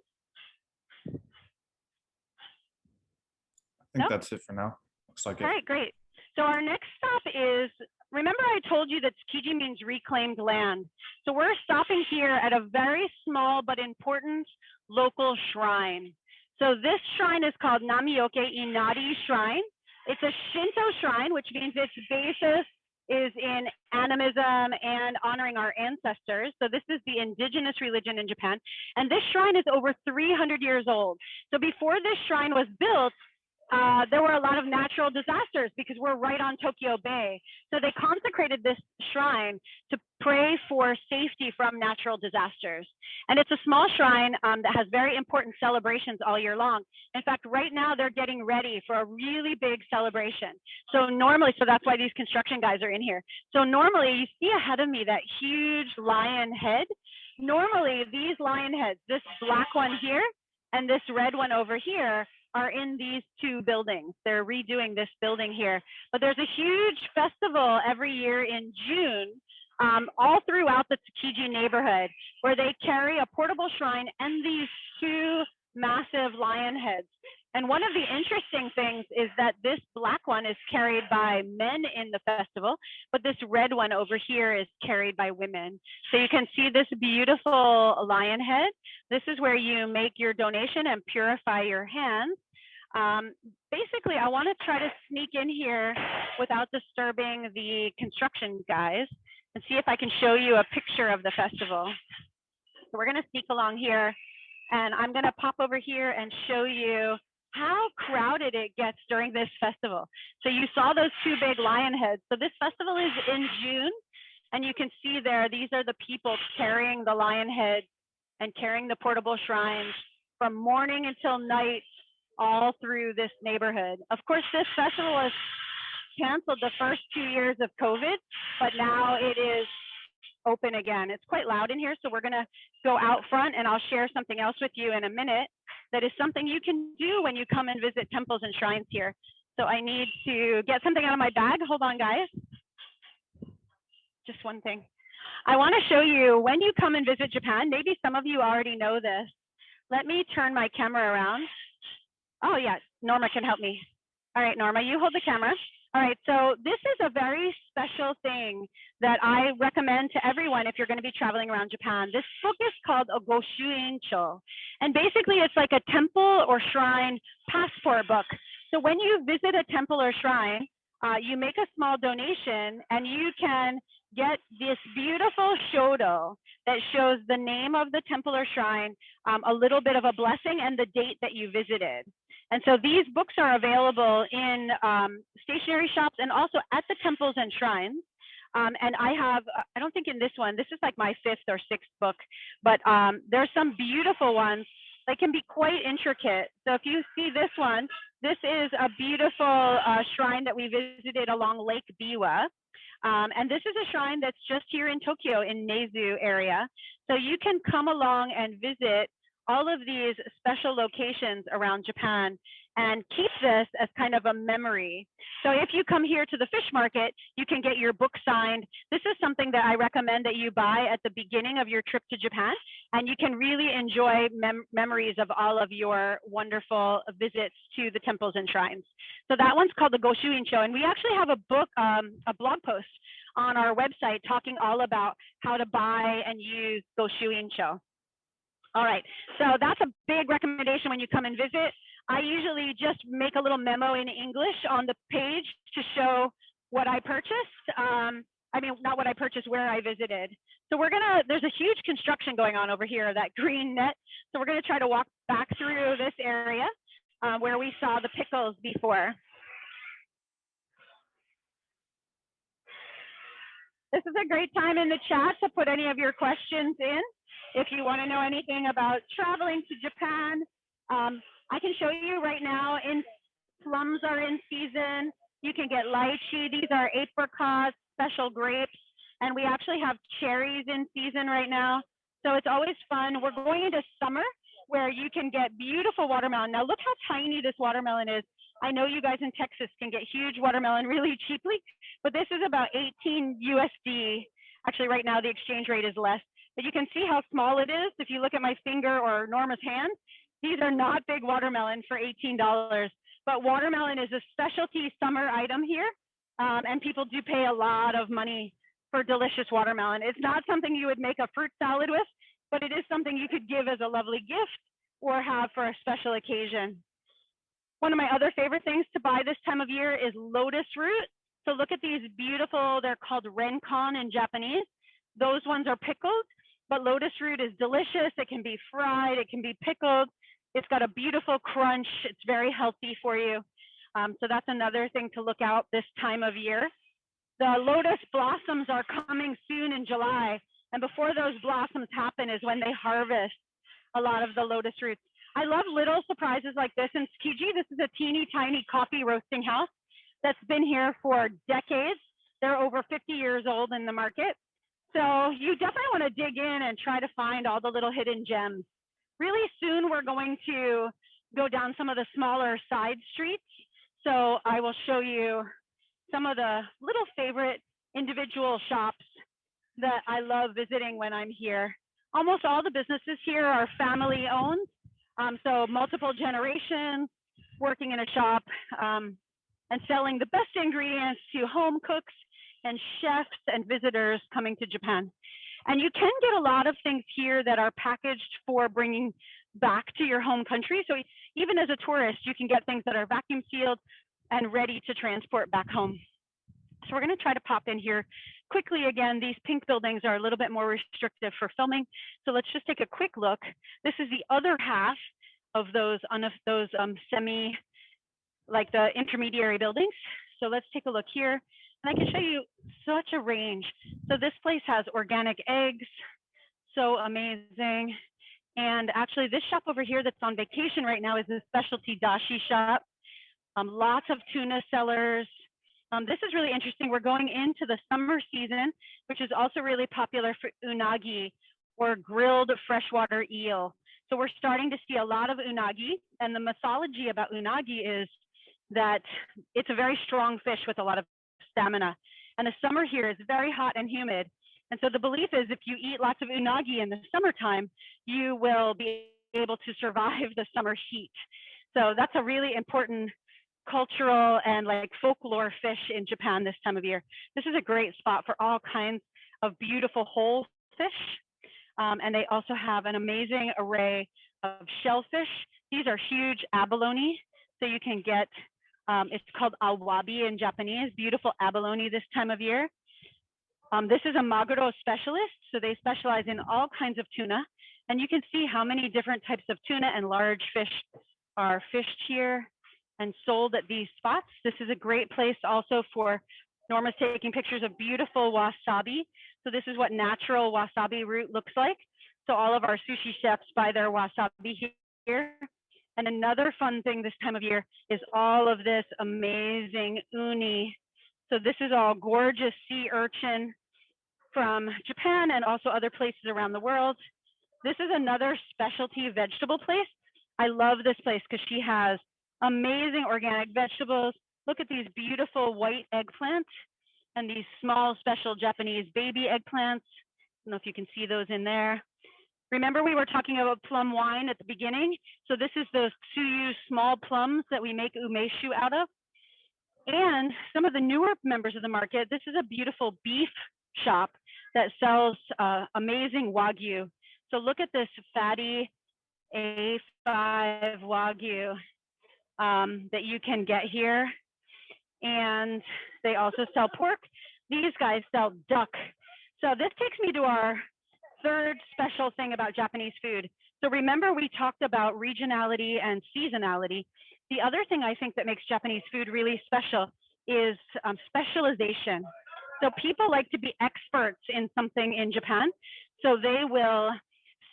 I think that's it for now. Looks like it. All right, great. So our next stop is, remember I told you that Tsukiji means reclaimed land. So we're stopping here at a very small but important local shrine. So this shrine is called Namioke Inari Shrine. It's a Shinto shrine, which means its basis is in animism and honoring our ancestors. So this is the indigenous religion in Japan. And this shrine is over 300 years old. So before this shrine was built, there were a lot of natural disasters because we're right on Tokyo Bay. So they consecrated this shrine to pray for safety from natural disasters. And it's a small shrine that has very important celebrations all year long. In fact, right now they're getting ready for a really big celebration. So normally, so that's why these construction guys are in here. So normally you see ahead of me that huge lion head. Normally these lion heads, this black one here and this red one over here, are in these two buildings. They're redoing this building here. But there's a huge festival every year in June, all throughout the Tsukiji neighborhood, where they carry a portable shrine and these two massive lion heads. And one of the interesting things is that this black one is carried by men in the festival, but this red one over here is carried by women. So you can see this beautiful lion head. This is where you make your donation and purify your hands. Basically, I want to try to sneak in here without disturbing the construction guys and see if I can show you a picture of the festival. So we're going to sneak along here, and I'm going to pop over here and show you how crowded it gets during this festival. So you saw those two big lion heads. So this festival is in June, and you can see there, these are the people carrying the lion heads and carrying the portable shrines from morning until night, all through this neighborhood. Of course, this festival was canceled the first 2 years of COVID, but now it is open again. It's quite loud in here, so we're gonna go out front and I'll share something else with you in a minute that is something you can do when you come and visit temples and shrines here. So I need to get something out of my bag. Hold on, guys. Just one thing. I want to show you when you come and visit Japan, maybe some of you already know this. Let me turn my camera around. Oh yeah, Norma can help me. All right, Norma, you hold the camera. All right, so this is a very special thing that I recommend to everyone if you're going to be traveling around Japan. This book is called a Goshuincho, and basically it's like a temple or shrine passport book. So when you visit a temple or shrine, you make a small donation and you can get this beautiful shodo that shows the name of the temple or shrine, a little bit of a blessing, and the date that you visited. And so these books are available in stationery shops and also at the temples and shrines. And I have, I don't think in this one, this is like my 5th or 6th book, but there's some beautiful ones that can be quite intricate. So if you see this one, this is a beautiful shrine that we visited along Lake Biwa. And this is a shrine that's just here in Tokyo in Neizu area. So you can come along and visit all of these special locations around Japan and keep this as kind of a memory. So if you come here to the fish market, you can get your book signed. This is something that I recommend that you buy at the beginning of your trip to Japan, and you can really enjoy memories of all of your wonderful visits to the temples and shrines. So that one's called the Goshuincho, and we actually have a book, a blog post on our website talking all about how to buy and use Goshuincho. All right, so that's a big recommendation when you come and visit. I usually just make a little memo in English on the page to show what I purchased. I mean, not what I purchased, where I visited. So there's a huge construction going on over here, that green net. So we're gonna try to walk back through this area where we saw the pickles before. This is a great time in the chat to put any of your questions in. If you want to know anything about traveling to Japan, I can show you right now. Plums are in season. You can get lychee. These are apricots, special grapes, and we actually have cherries in season right now. So it's always fun. We're going into summer where you can get beautiful watermelon. Now look how tiny this watermelon is. I know you guys in Texas can get huge watermelon really cheaply, but this is about 18 USD. Actually, right now the exchange rate is less. But you can see how small it is. If you look at my finger or Norma's hand, these are not big watermelon for $18. But watermelon is a specialty summer item here. And people do pay a lot of money for delicious watermelon. It's not something you would make a fruit salad with, but it is something you could give as a lovely gift or have for a special occasion. One of my other favorite things to buy this time of year is lotus root. So look at these beautiful, they're called renkon in Japanese. Those ones are pickled. But lotus root is delicious. It can be fried, it can be pickled. It's got a beautiful crunch. It's very healthy for you. So that's another thing to look out this time of year. The lotus blossoms are coming soon in July. And before those blossoms happen is when they harvest a lot of the lotus roots. I love little surprises like this in Tsukiji. This is a teeny tiny coffee roasting house that's been here for decades. They're over 50 years old in the market. So you definitely want to dig in and try to find all the little hidden gems. Really soon we're going to go down some of the smaller side streets. So I will show you some of the little favorite individual shops that I love visiting when I'm here. Almost all the businesses here are family owned. So multiple generations working in a shop and selling the best ingredients to home cooks and chefs and visitors coming to Japan. And you can get a lot of things here that are packaged for bringing back to your home country. So even as a tourist, you can get things that are vacuum sealed and ready to transport back home. So we're going to try to pop in here quickly. Again, these pink buildings are a little bit more restrictive for filming. So let's just take a quick look. This is the other half of those semi, like the intermediary buildings. So let's take a look here. And I can show you such a range. So this place has organic eggs, so amazing. And actually this shop over here that's on vacation right now is a specialty dashi shop. Lots of tuna sellers. This is really interesting. We're going into the summer season, which is also really popular for unagi, or grilled freshwater eel. So we're starting to see a lot of unagi, and the mythology about unagi is that it's a very strong fish with a lot of stamina. And the summer here is very hot and humid. And so the belief is if you eat lots of unagi in the summertime, you will be able to survive the summer heat. So that's a really important cultural and like folklore fish in Japan this time of year. This is a great spot for all kinds of beautiful whole fish. And they also have an amazing array of shellfish. These are huge abalone. So you can get, it's called awabi in Japanese, beautiful abalone this time of year. This is a maguro specialist. So they specialize in all kinds of tuna. And you can see how many different types of tuna and large fish are fished here and sold at these spots. This is a great place also for Norma's taking pictures of beautiful wasabi. So this is what natural wasabi root looks like. So all of our sushi chefs buy their wasabi here. And another fun thing this time of year is all of this amazing uni. So this is all gorgeous sea urchin from Japan and also other places around the world. This is another specialty vegetable place. I love this place because she has amazing organic vegetables. Look at these beautiful white eggplants and these small special Japanese baby eggplants. I don't know if you can see those in there. Remember we were talking about plum wine at the beginning? So this is those tsuyu small plums that we make umeshu out of. And some of the newer members of the market, this is a beautiful beef shop that sells amazing wagyu. So look at this fatty A5 wagyu that you can get here. And they also sell pork. These guys sell duck. So this takes me to our third special thing about Japanese food. So remember we talked about regionality and seasonality. The other thing I think that makes Japanese food really special is specialization. So people like to be experts in something in Japan. So they will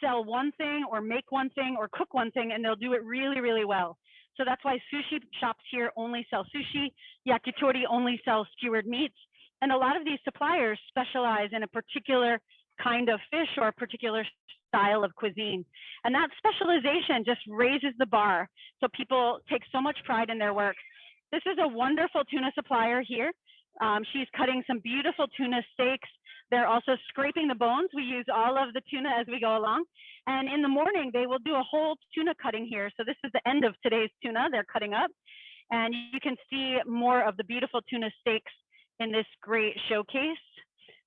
sell one thing or make one thing or cook one thing, and they'll do it really, really well. So that's why sushi shops here only sell sushi. Yakitori only sells skewered meats. And a lot of these suppliers specialize in a particular kind of fish or a particular style of cuisine. And that specialization just raises the bar. So people take so much pride in their work. This is a wonderful tuna supplier here. She's cutting some beautiful tuna steaks. They're also scraping the bones. We use all of the tuna as we go along. And in the morning, they will do a whole tuna cutting here. So this is the end of today's tuna they're cutting up. And you can see more of the beautiful tuna steaks in this great showcase.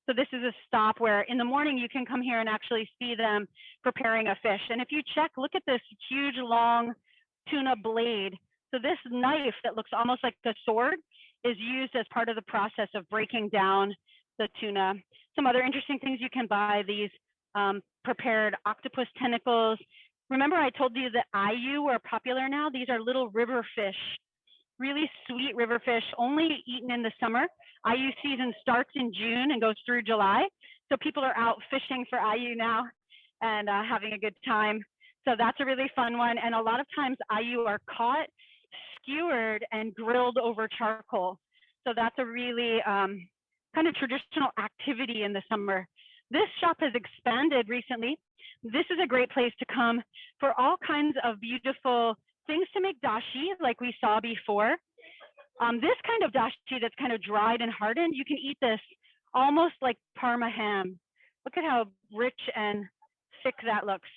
So this is a stop where in the morning you can come here and actually see them preparing a fish. And if you check, look at this huge long tuna blade. So this knife that looks almost like a sword is used as part of the process of breaking down the tuna. Some other interesting things you can buy, these prepared octopus tentacles. Remember I told you that ayu are popular now? These are little river fish, really sweet river fish, only eaten in the summer. Ayu season starts in June and goes through July. So people are out fishing for ayu now and having a good time. So that's a really fun one. And a lot of times ayu are caught, skewered, and grilled over charcoal. So that's a really kind of traditional activity in the summer. This shop has expanded recently. This is a great place to come for all kinds of beautiful things to make dashi, like we saw before. This kind of dashi that's kind of dried and hardened, you can eat this almost like Parma ham. Look at how rich and thick that looks.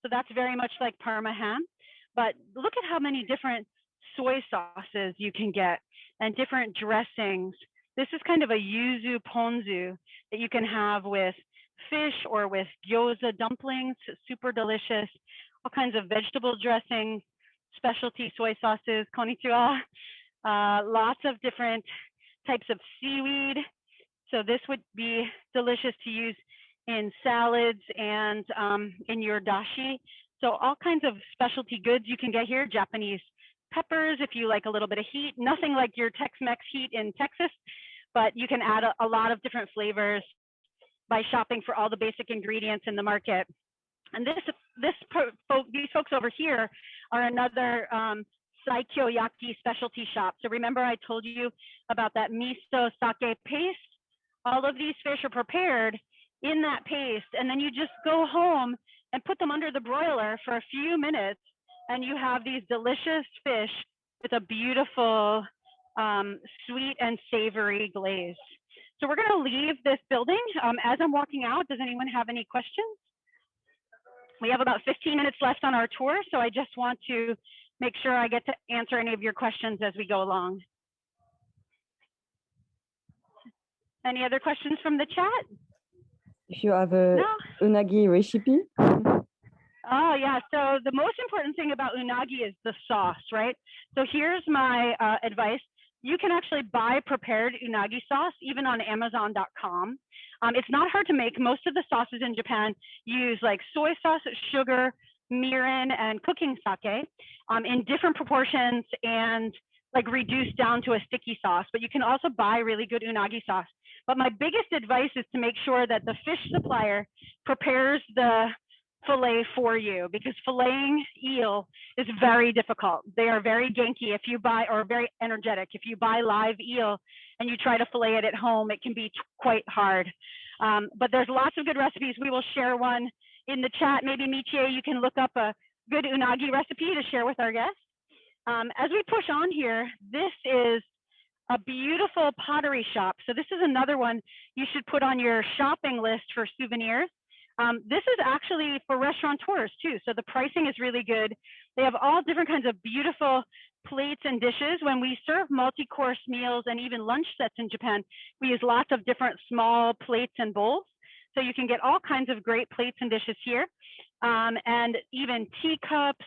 So that's very much like Parma ham. But look at how many different soy sauces you can get and different dressings. This is kind of a yuzu ponzu that you can have with fish or with gyoza dumplings, super delicious. All kinds of vegetable dressings, specialty soy sauces, konnichiwa, lots of different types of seaweed. So this would be delicious to use in salads and in your dashi. So all kinds of specialty goods you can get here. Japanese peppers, if you like a little bit of heat, nothing like your Tex-Mex heat in Texas, but you can add a lot of different flavors by shopping for all the basic ingredients in the market. And these folks over here are another Saikyo Yaki specialty shop. So remember I told you about that miso sake paste? All of these fish are prepared in that paste, and then you just go home and put them under the broiler for a few minutes, and you have these delicious fish with a beautiful sweet and savory glaze. So we're going to leave this building. As I'm walking out, does anyone have any questions? We have about 15 minutes left on our tour, so I just want to make sure I get to answer any of your questions as we go along. Any other questions from the chat? If you have a unagi recipe. Oh yeah, so the most important thing about unagi is the sauce, right? So here's my advice. You can actually buy prepared unagi sauce, even on Amazon.com. It's not hard to make. Most of the sauces in Japan use like soy sauce, sugar, mirin, and cooking sake in different proportions and like reduced down to a sticky sauce. But you can also buy really good unagi sauce. But my biggest advice is to make sure that the fish supplier prepares the fillet for you, because filleting eel is very difficult. They are very genki if you buy, or very energetic. If you buy live eel and you try to fillet it at home, it can be quite hard. But there's lots of good recipes. We will share one in the chat. Maybe Michie, you can look up a good unagi recipe to share with our guests. As we push on here, this is a beautiful pottery shop. So this is another one you should put on your shopping list for souvenirs. This is actually for restaurateurs too. So the pricing is really good. They have all different kinds of beautiful plates and dishes. When we serve multi-course meals and even lunch sets in Japan, we use lots of different small plates and bowls. So you can get all kinds of great plates and dishes here. And even teacups,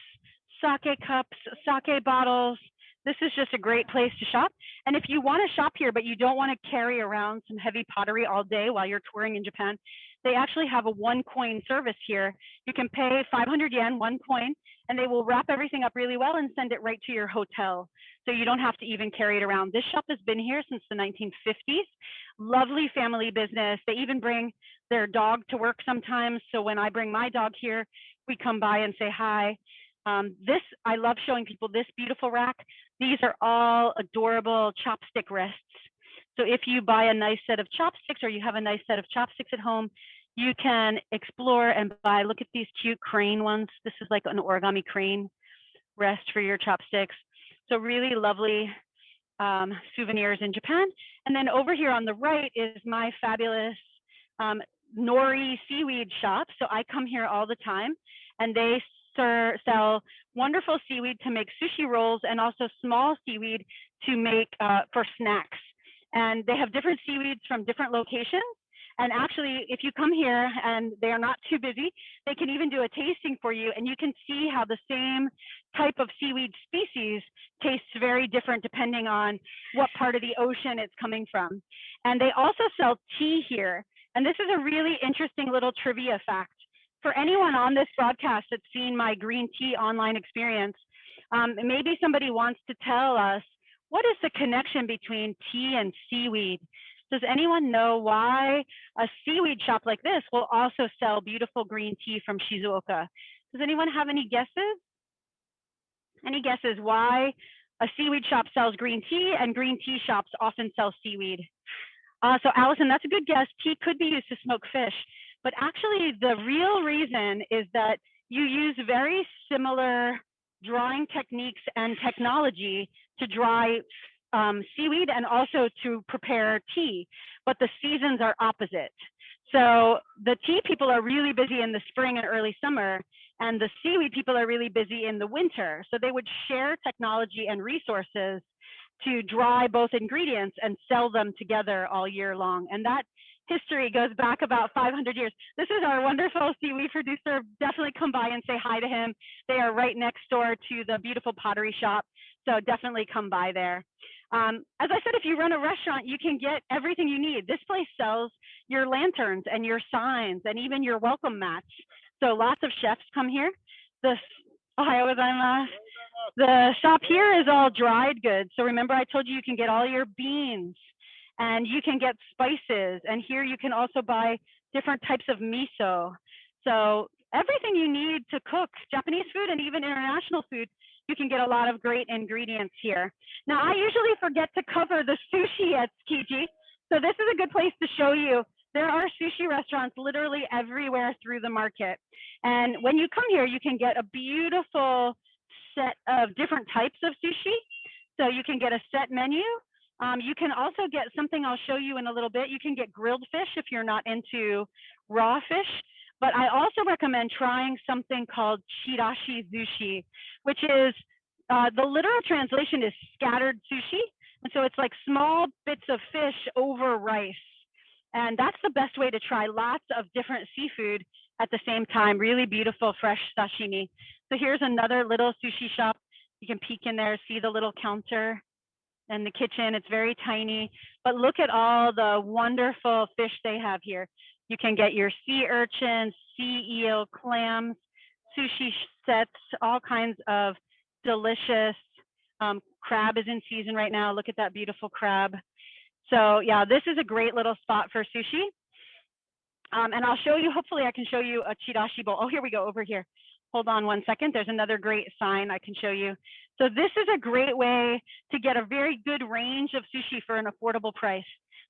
sake cups, sake bottles. This is just a great place to shop. And if you want to shop here, but you don't want to carry around some heavy pottery all day while you're touring in Japan, they actually have a 1-coin service here. You can pay 500 yen, 1 coin, and they will wrap everything up really well and send it right to your hotel. So you don't have to even carry it around. This shop has been here since the 1950s. Lovely family business. They even bring their dog to work sometimes. So when I bring my dog here, we come by and say hi. I love showing people this beautiful rack. These are all adorable chopstick rests. So if you buy a nice set of chopsticks, or you have a nice set of chopsticks at home, you can explore and buy. Look at these cute crane ones. This is like an origami crane rest for your chopsticks. So really lovely souvenirs in Japan. And then over here on the right is my fabulous nori seaweed shop. So I come here all the time, and they sell wonderful seaweed to make sushi rolls, and also small seaweed to make for snacks. And they have different seaweeds from different locations. And actually, if you come here and they are not too busy, they can even do a tasting for you, and you can see how the same type of seaweed species tastes very different depending on what part of the ocean it's coming from. And they also sell tea here. And this is a really interesting little trivia fact. For anyone on this broadcast that's seen my green tea online experience, maybe somebody wants to tell us, what is the connection between tea and seaweed? Does anyone know why a seaweed shop like this will also sell beautiful green tea from Shizuoka? Does anyone have any guesses? Any guesses why a seaweed shop sells green tea and green tea shops often sell seaweed? So Allison, that's a good guess. Tea could be used to smoke fish, but actually the real reason is that you use very similar drying techniques and technology to dry seaweed and also to prepare tea, but the seasons are opposite. So the tea people are really busy in the spring and early summer, and the seaweed people are really busy in the winter. So they would share technology and resources to dry both ingredients and sell them together all year long. And that history goes back about 500 years. This is our wonderful seaweed producer. Definitely come by and say hi to him. They are right next door to the beautiful pottery shop. So definitely come by there. As I said, if you run a restaurant, you can get everything you need. This place sells your lanterns and your signs and even your welcome mats. So lots of chefs come here. The shop here is all dried goods. So remember I told you you can get all your beans and you can get spices. And here you can also buy different types of miso. So everything you need to cook Japanese food and even international food, you can get a lot of great ingredients here. Now, I usually forget to cover the sushi at Tsukiji. So this is a good place to show you. There are sushi restaurants literally everywhere through the market. And when you come here, you can get a beautiful set of different types of sushi. So you can get a set menu. You can also get something I'll show you in a little bit. You can get grilled fish if you're not into raw fish. But I also recommend trying something called chirashi sushi, which is, the literal translation is scattered sushi. And so it's like small bits of fish over rice. And that's the best way to try lots of different seafood at the same time, really beautiful, fresh sashimi. So here's another little sushi shop. You can peek in there, see the little counter and the kitchen. It's very tiny, but look at all the wonderful fish they have here. You can get your sea urchins, sea eel, clams, sushi sets, all kinds of delicious, crab is in season right now. Look at that beautiful crab. So yeah, this is a great little spot for sushi. And I'll show you, hopefully I can show you a chirashi bowl. Oh, here we go, over here. Hold on one second. There's another great sign I can show you. So this is a great way to get a very good range of sushi for an affordable price.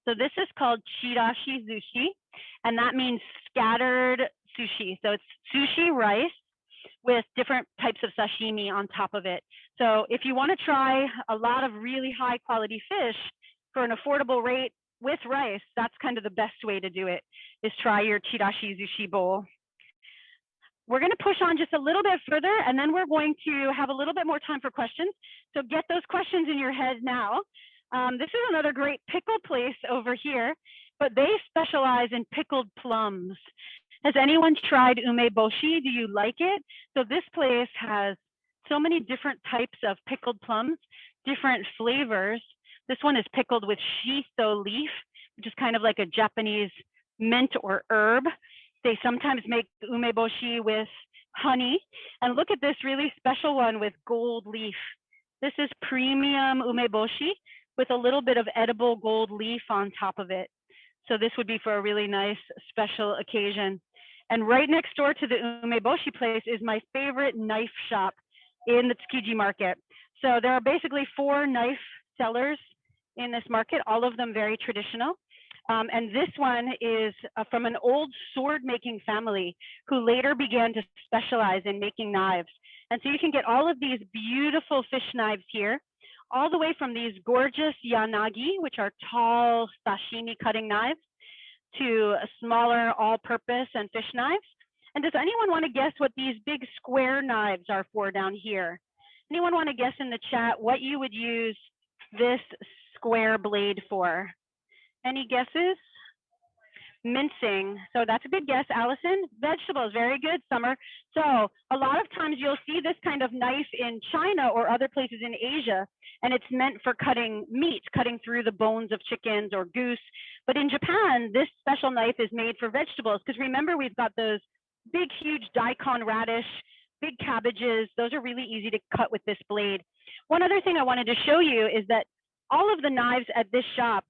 So this is called chirashi sushi, and that means scattered sushi. So it's sushi rice with different types of sashimi on top of it. So if you want to try a lot of really high quality fish for an affordable rate with rice, that's kind of the best way to do it, is try your chirashi sushi bowl. We're going to push on just a little bit further, and then we're going to have a little bit more time for questions. So get those questions in your head now. This is another great pickle place over here, but they specialize in pickled plums. Has anyone tried umeboshi? Do you like it? So this place has so many different types of pickled plums, different flavors. This one is pickled with shiso leaf, which is kind of like a Japanese mint or herb. They sometimes make umeboshi with honey. And look at this really special one with gold leaf. This is premium umeboshi with a little bit of edible gold leaf on top of it. So this would be for a really nice special occasion. And right next door to the umeboshi place is my favorite knife shop in the Tsukiji market. So there are basically 4 knife sellers in this market, all of them very traditional. And this one is from an old sword making family who later began to specialize in making knives. And so you can get all of these beautiful fish knives here, all the way from these gorgeous yanagi, which are tall sashimi cutting knives, to smaller all-purpose and fish knives. And does anyone want to guess what these big square knives are for down here? Anyone want to guess in the chat what you would use this square blade for? Any guesses? Mincing. So that's a good guess, Allison. Vegetables, very good, Summer. So a lot of times you'll see this kind of knife in China or other places in Asia, and it's meant for cutting meat, cutting through the bones of chickens or goose. But in Japan, this special knife is made for vegetables, because remember, we've got those big, huge daikon radish, big cabbages. Those are really easy to cut with this blade. One other thing I wanted to show you is that all of the knives at this shop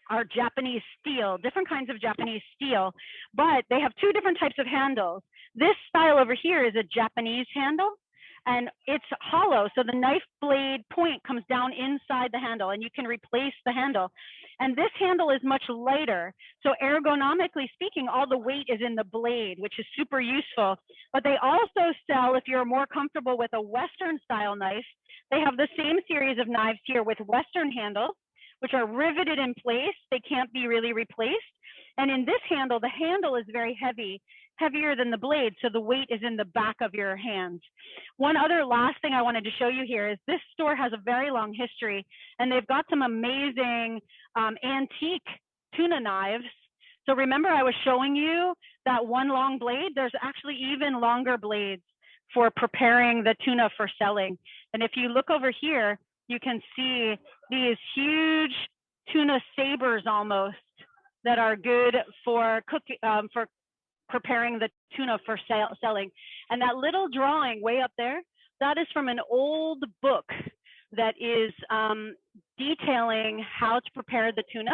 are Japanese steel, different kinds of Japanese steel, but they have 2 different types of handles. This style over here is a Japanese handle, and it's hollow. So the knife blade point comes down inside the handle, and you can replace the handle. And this handle is much lighter. So ergonomically speaking, all the weight is in the blade, which is super useful. But they also sell, if you're more comfortable with a Western style knife, they have the same series of knives here with Western handles, which are riveted in place. They can't be really replaced. And in this handle, the handle is very heavy, heavier than the blade, so the weight is in the back of your hands. One other last thing I wanted to show you here is this store has a very long history, and they've got some amazing antique tuna knives. So remember I was showing you that one long blade? There's actually even longer blades for preparing the tuna for selling. And if you look over here, you can see these huge tuna sabers almost that are good for cooking, for preparing the tuna for selling. And that little drawing way up there, that is from an old book that is detailing how to prepare the tuna.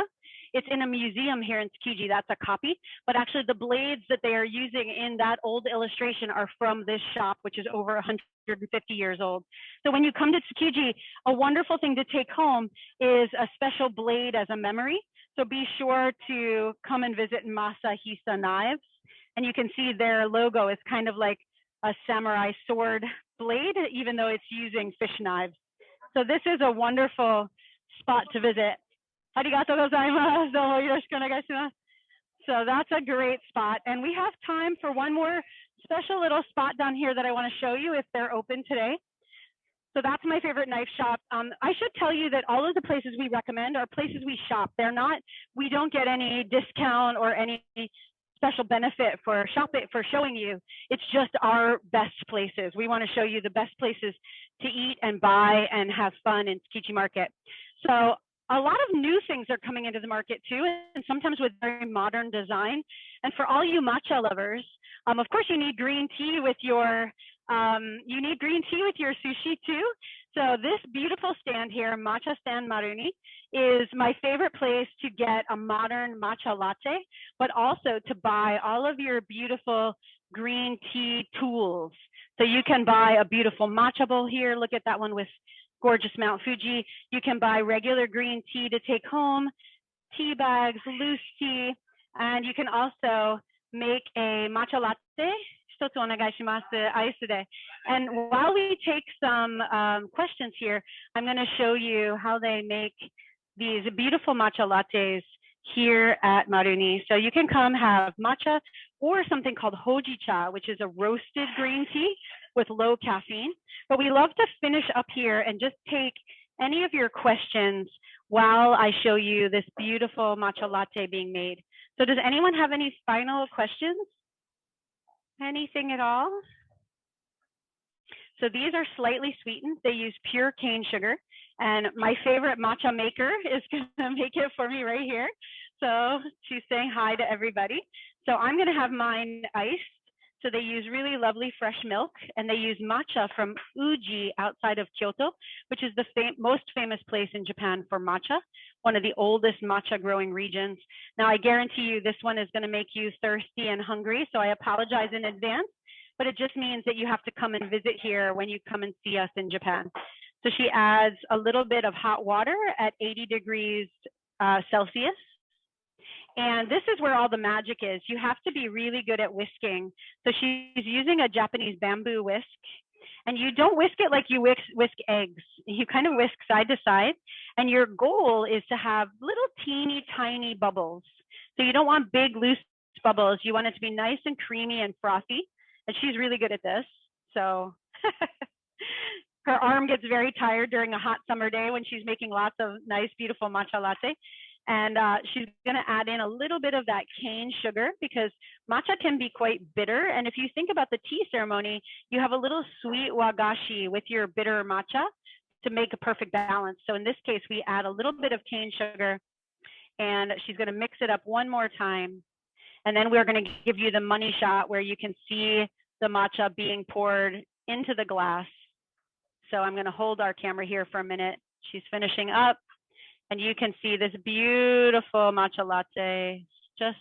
It's in a museum here in Tsukiji. That's a copy, but actually the blades that they are using in that old illustration are from this shop, which is over 150 years old. So when you come to Tsukiji, a wonderful thing to take home is a special blade as a memory. So be sure to come and visit Masahisa Knives. And you can see their logo is kind of like a samurai sword blade, even though it's using fish knives. So this is a wonderful spot to visit. Arigato gozaimasu. Domo yoroshiku onegaishimasu. So that's a great spot. And we have time for one more special little spot down here that I want to show you if they're open today. So that's my favorite knife shop. I should tell you that all of the places we recommend are places we shop. They're not, we don't get any discount or any special benefit for shopping, for showing you. It's just our best places. We want to show you the best places to eat and buy and have fun in Tsukiji Market. So a lot of new things are coming into the market too, and sometimes with very modern design. And for all you matcha lovers, of course you need green tea with your sushi too. So this beautiful stand here, Matcha Stand Maruni, is my favorite place to get a modern matcha latte, but also to buy all of your beautiful green tea tools. So you can buy a beautiful matcha bowl here. Look at that one with gorgeous Mount Fuji. You can buy regular green tea to take home, tea bags, loose tea, and you can also make a matcha latte. And while we take some questions here, I'm going to show you how they make these beautiful matcha lattes here at Maruni. So you can come have matcha or something called hojicha, which is a roasted green tea with low caffeine. But we love to finish up here and just take any of your questions while I show you this beautiful matcha latte being made. So does anyone have any final questions? Anything at all? So these are slightly sweetened. They use pure cane sugar. And my favorite matcha maker is gonna make it for me right here. So she's saying hi to everybody. So I'm gonna have mine iced. So they use really lovely fresh milk, and they use matcha from Uji outside of Kyoto, which is the most famous place in Japan for matcha, one of the oldest matcha growing regions. Now, I guarantee you this one is going to make you thirsty and hungry, so I apologize in advance, but it just means that you have to come and visit here when you come and see us in Japan. So she adds a little bit of hot water at 80 degrees Celsius. And this is where all the magic is. You have to be really good at whisking. So she's using a Japanese bamboo whisk. And you don't whisk it like you whisk eggs. You kind of whisk side to side. And your goal is to have little teeny tiny bubbles. So you don't want big loose bubbles. You want it to be nice and creamy and frothy. And she's really good at this. So her arm gets very tired during a hot summer day when she's making lots of nice, beautiful matcha latte. And she's going to add in a little bit of that cane sugar because matcha can be quite bitter. And if you think about the tea ceremony, you have a little sweet wagashi with your bitter matcha to make a perfect balance. So in this case, we add a little bit of cane sugar, and she's going to mix it up one more time. And then we're going to give you the money shot where you can see the matcha being poured into the glass. So I'm going to hold our camera here for a minute. She's finishing up. And you can see this beautiful matcha latte, just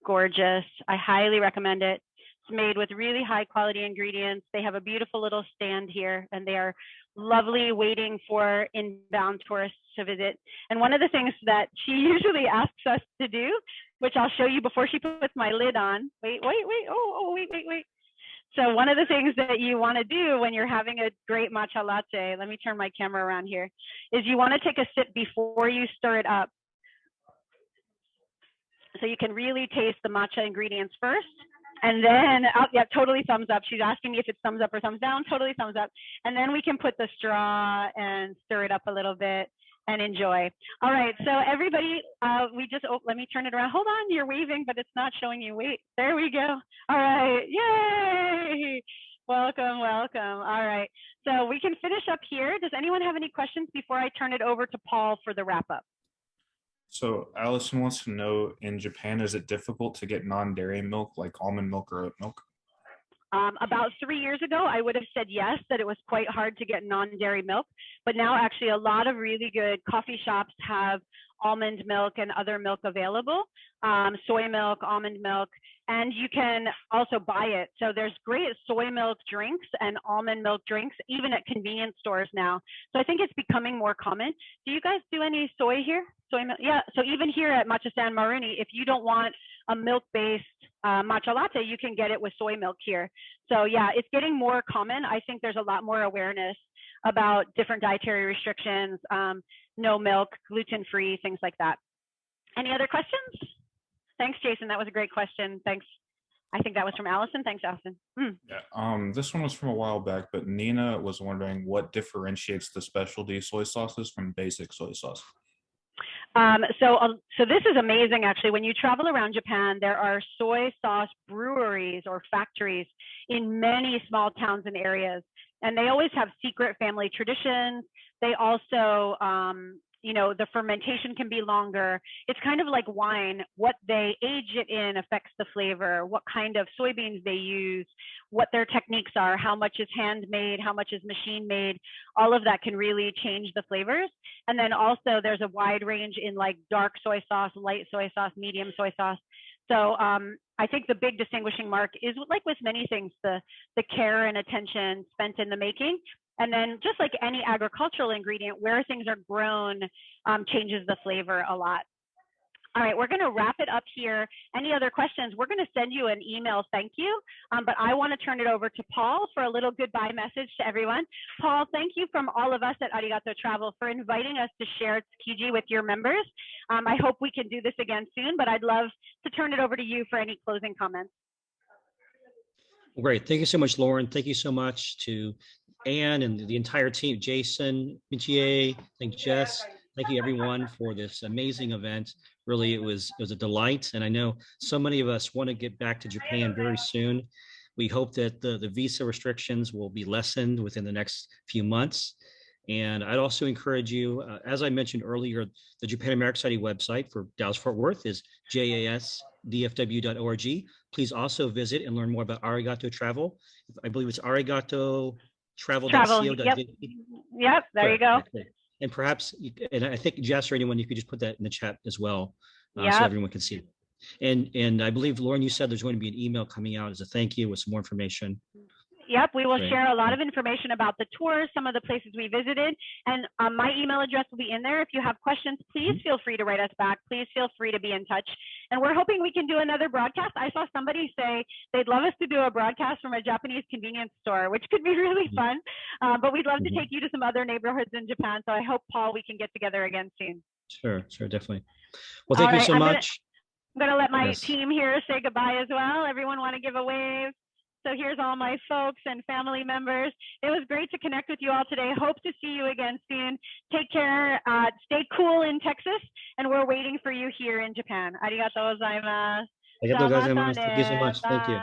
gorgeous. I highly recommend it. made with really high quality ingredients. They have a beautiful little stand here, and they are lovely, waiting for inbound tourists to visit. And one of the things that she usually asks us to do, which I'll show you before she puts my lid on. Wait. Wait. So one of the things that you want to do when you're having a great matcha latte, let me turn my camera around here, is you want to take a sip before you stir it up. So you can really taste the matcha ingredients first. And then, yeah, totally thumbs up. She's asking me if it's thumbs up or thumbs down. Totally thumbs up. And then we can put the straw and stir it up a little bit and enjoy. All right, so everybody, let me turn it around. Hold on, you're waving, but it's not showing you. Wait, there we go. All right, yay! Welcome. All right, so we can finish up here. Does anyone have any questions before I turn it over to Paul for the wrap up? So Allison wants to know, in Japan, is it difficult to get non-dairy milk like almond milk or oat milk? About 3 years ago, I would have said yes, that it was quite hard to get non-dairy milk. But now actually a lot of really good coffee shops have almond milk and other milk available, soy milk, almond milk, and you can also buy it. So there's great soy milk drinks and almond milk drinks, even at convenience stores now. So I think it's becoming more common. Do you guys do any soy here? Soy milk? Yeah, so even here at Matcha San Maruni, if you don't want a milk-based matcha latte, you can get it with soy milk here. So yeah, it's getting more common. I think there's a lot more awareness about different dietary restrictions, no milk, gluten-free, things like that. Any other questions? Thanks, Jason. That was a great question. Thanks. I think that was from Allison. Thanks, Allison. Yeah, this one was from a while back, but Nina was wondering what differentiates the specialty soy sauces from basic soy sauce. So this is amazing, actually. When you travel around Japan, there are soy sauce breweries or factories in many small towns and areas, and they always have secret family traditions. They also, the fermentation can be longer. It's kind of like wine. What they age it in affects the flavor, what kind of soybeans they use, what their techniques are, how much is handmade, how much is machine made. All of that can really change the flavors. And then also there's a wide range in like dark soy sauce, light soy sauce, medium soy sauce. So I think the big distinguishing mark is, like with many things, the care and attention spent in the making. And then just like any agricultural ingredient, where things are grown changes the flavor a lot. All right, we're gonna wrap it up here. Any other questions? We're gonna send you an email thank you, but I wanna turn it over to Paul for a little goodbye message to everyone. Paul, thank you from all of us at Arigato Travel for inviting us to share Tsukiji with your members. I hope we can do this again soon, but I'd love to turn it over to you for any closing comments. Great, thank you so much, Lauren. Thank you so much to Anne and the entire team, Jason, Michie, thank Jess. Thank you everyone for this amazing event. Really, it was a delight. And I know so many of us want to get back to Japan very soon. We hope that the visa restrictions will be lessened within the next few months. And I'd also encourage you, as I mentioned earlier, the Japan America Society website for Dallas-Fort Worth is jasdfw.org. Please also visit and learn more about Arigato Travel. I believe it's arigato-travel.co.jp. Yep, there you go. And perhaps, and I think Jess or anyone, you could just put that in the chat as well, so everyone can see it. And I believe, Lauren, you said there's going to be an email coming out as a thank you with some more information. Yep, we will share a lot of information about the tours, some of the places we visited, and my email address will be in there. If you have questions, please feel free to write us back. Please feel free to be in touch. And we're hoping we can do another broadcast. I saw somebody say they'd love us to do a broadcast from a Japanese convenience store, which could be really fun. But we'd love to take you to some other neighborhoods in Japan. So I hope, Paul, we can get together again soon. Sure, definitely. Well, thank you so much. I'm going to let my team here say goodbye as well. Everyone want to give a wave? So here's all my folks and family members. It was great to connect with you all today. Hope to see you again soon. Take care. Stay cool in Texas, and we're waiting for you here in Japan. Arigatou gozaimasu. Arigatou gozaimasu. Thank you so much. Thank you.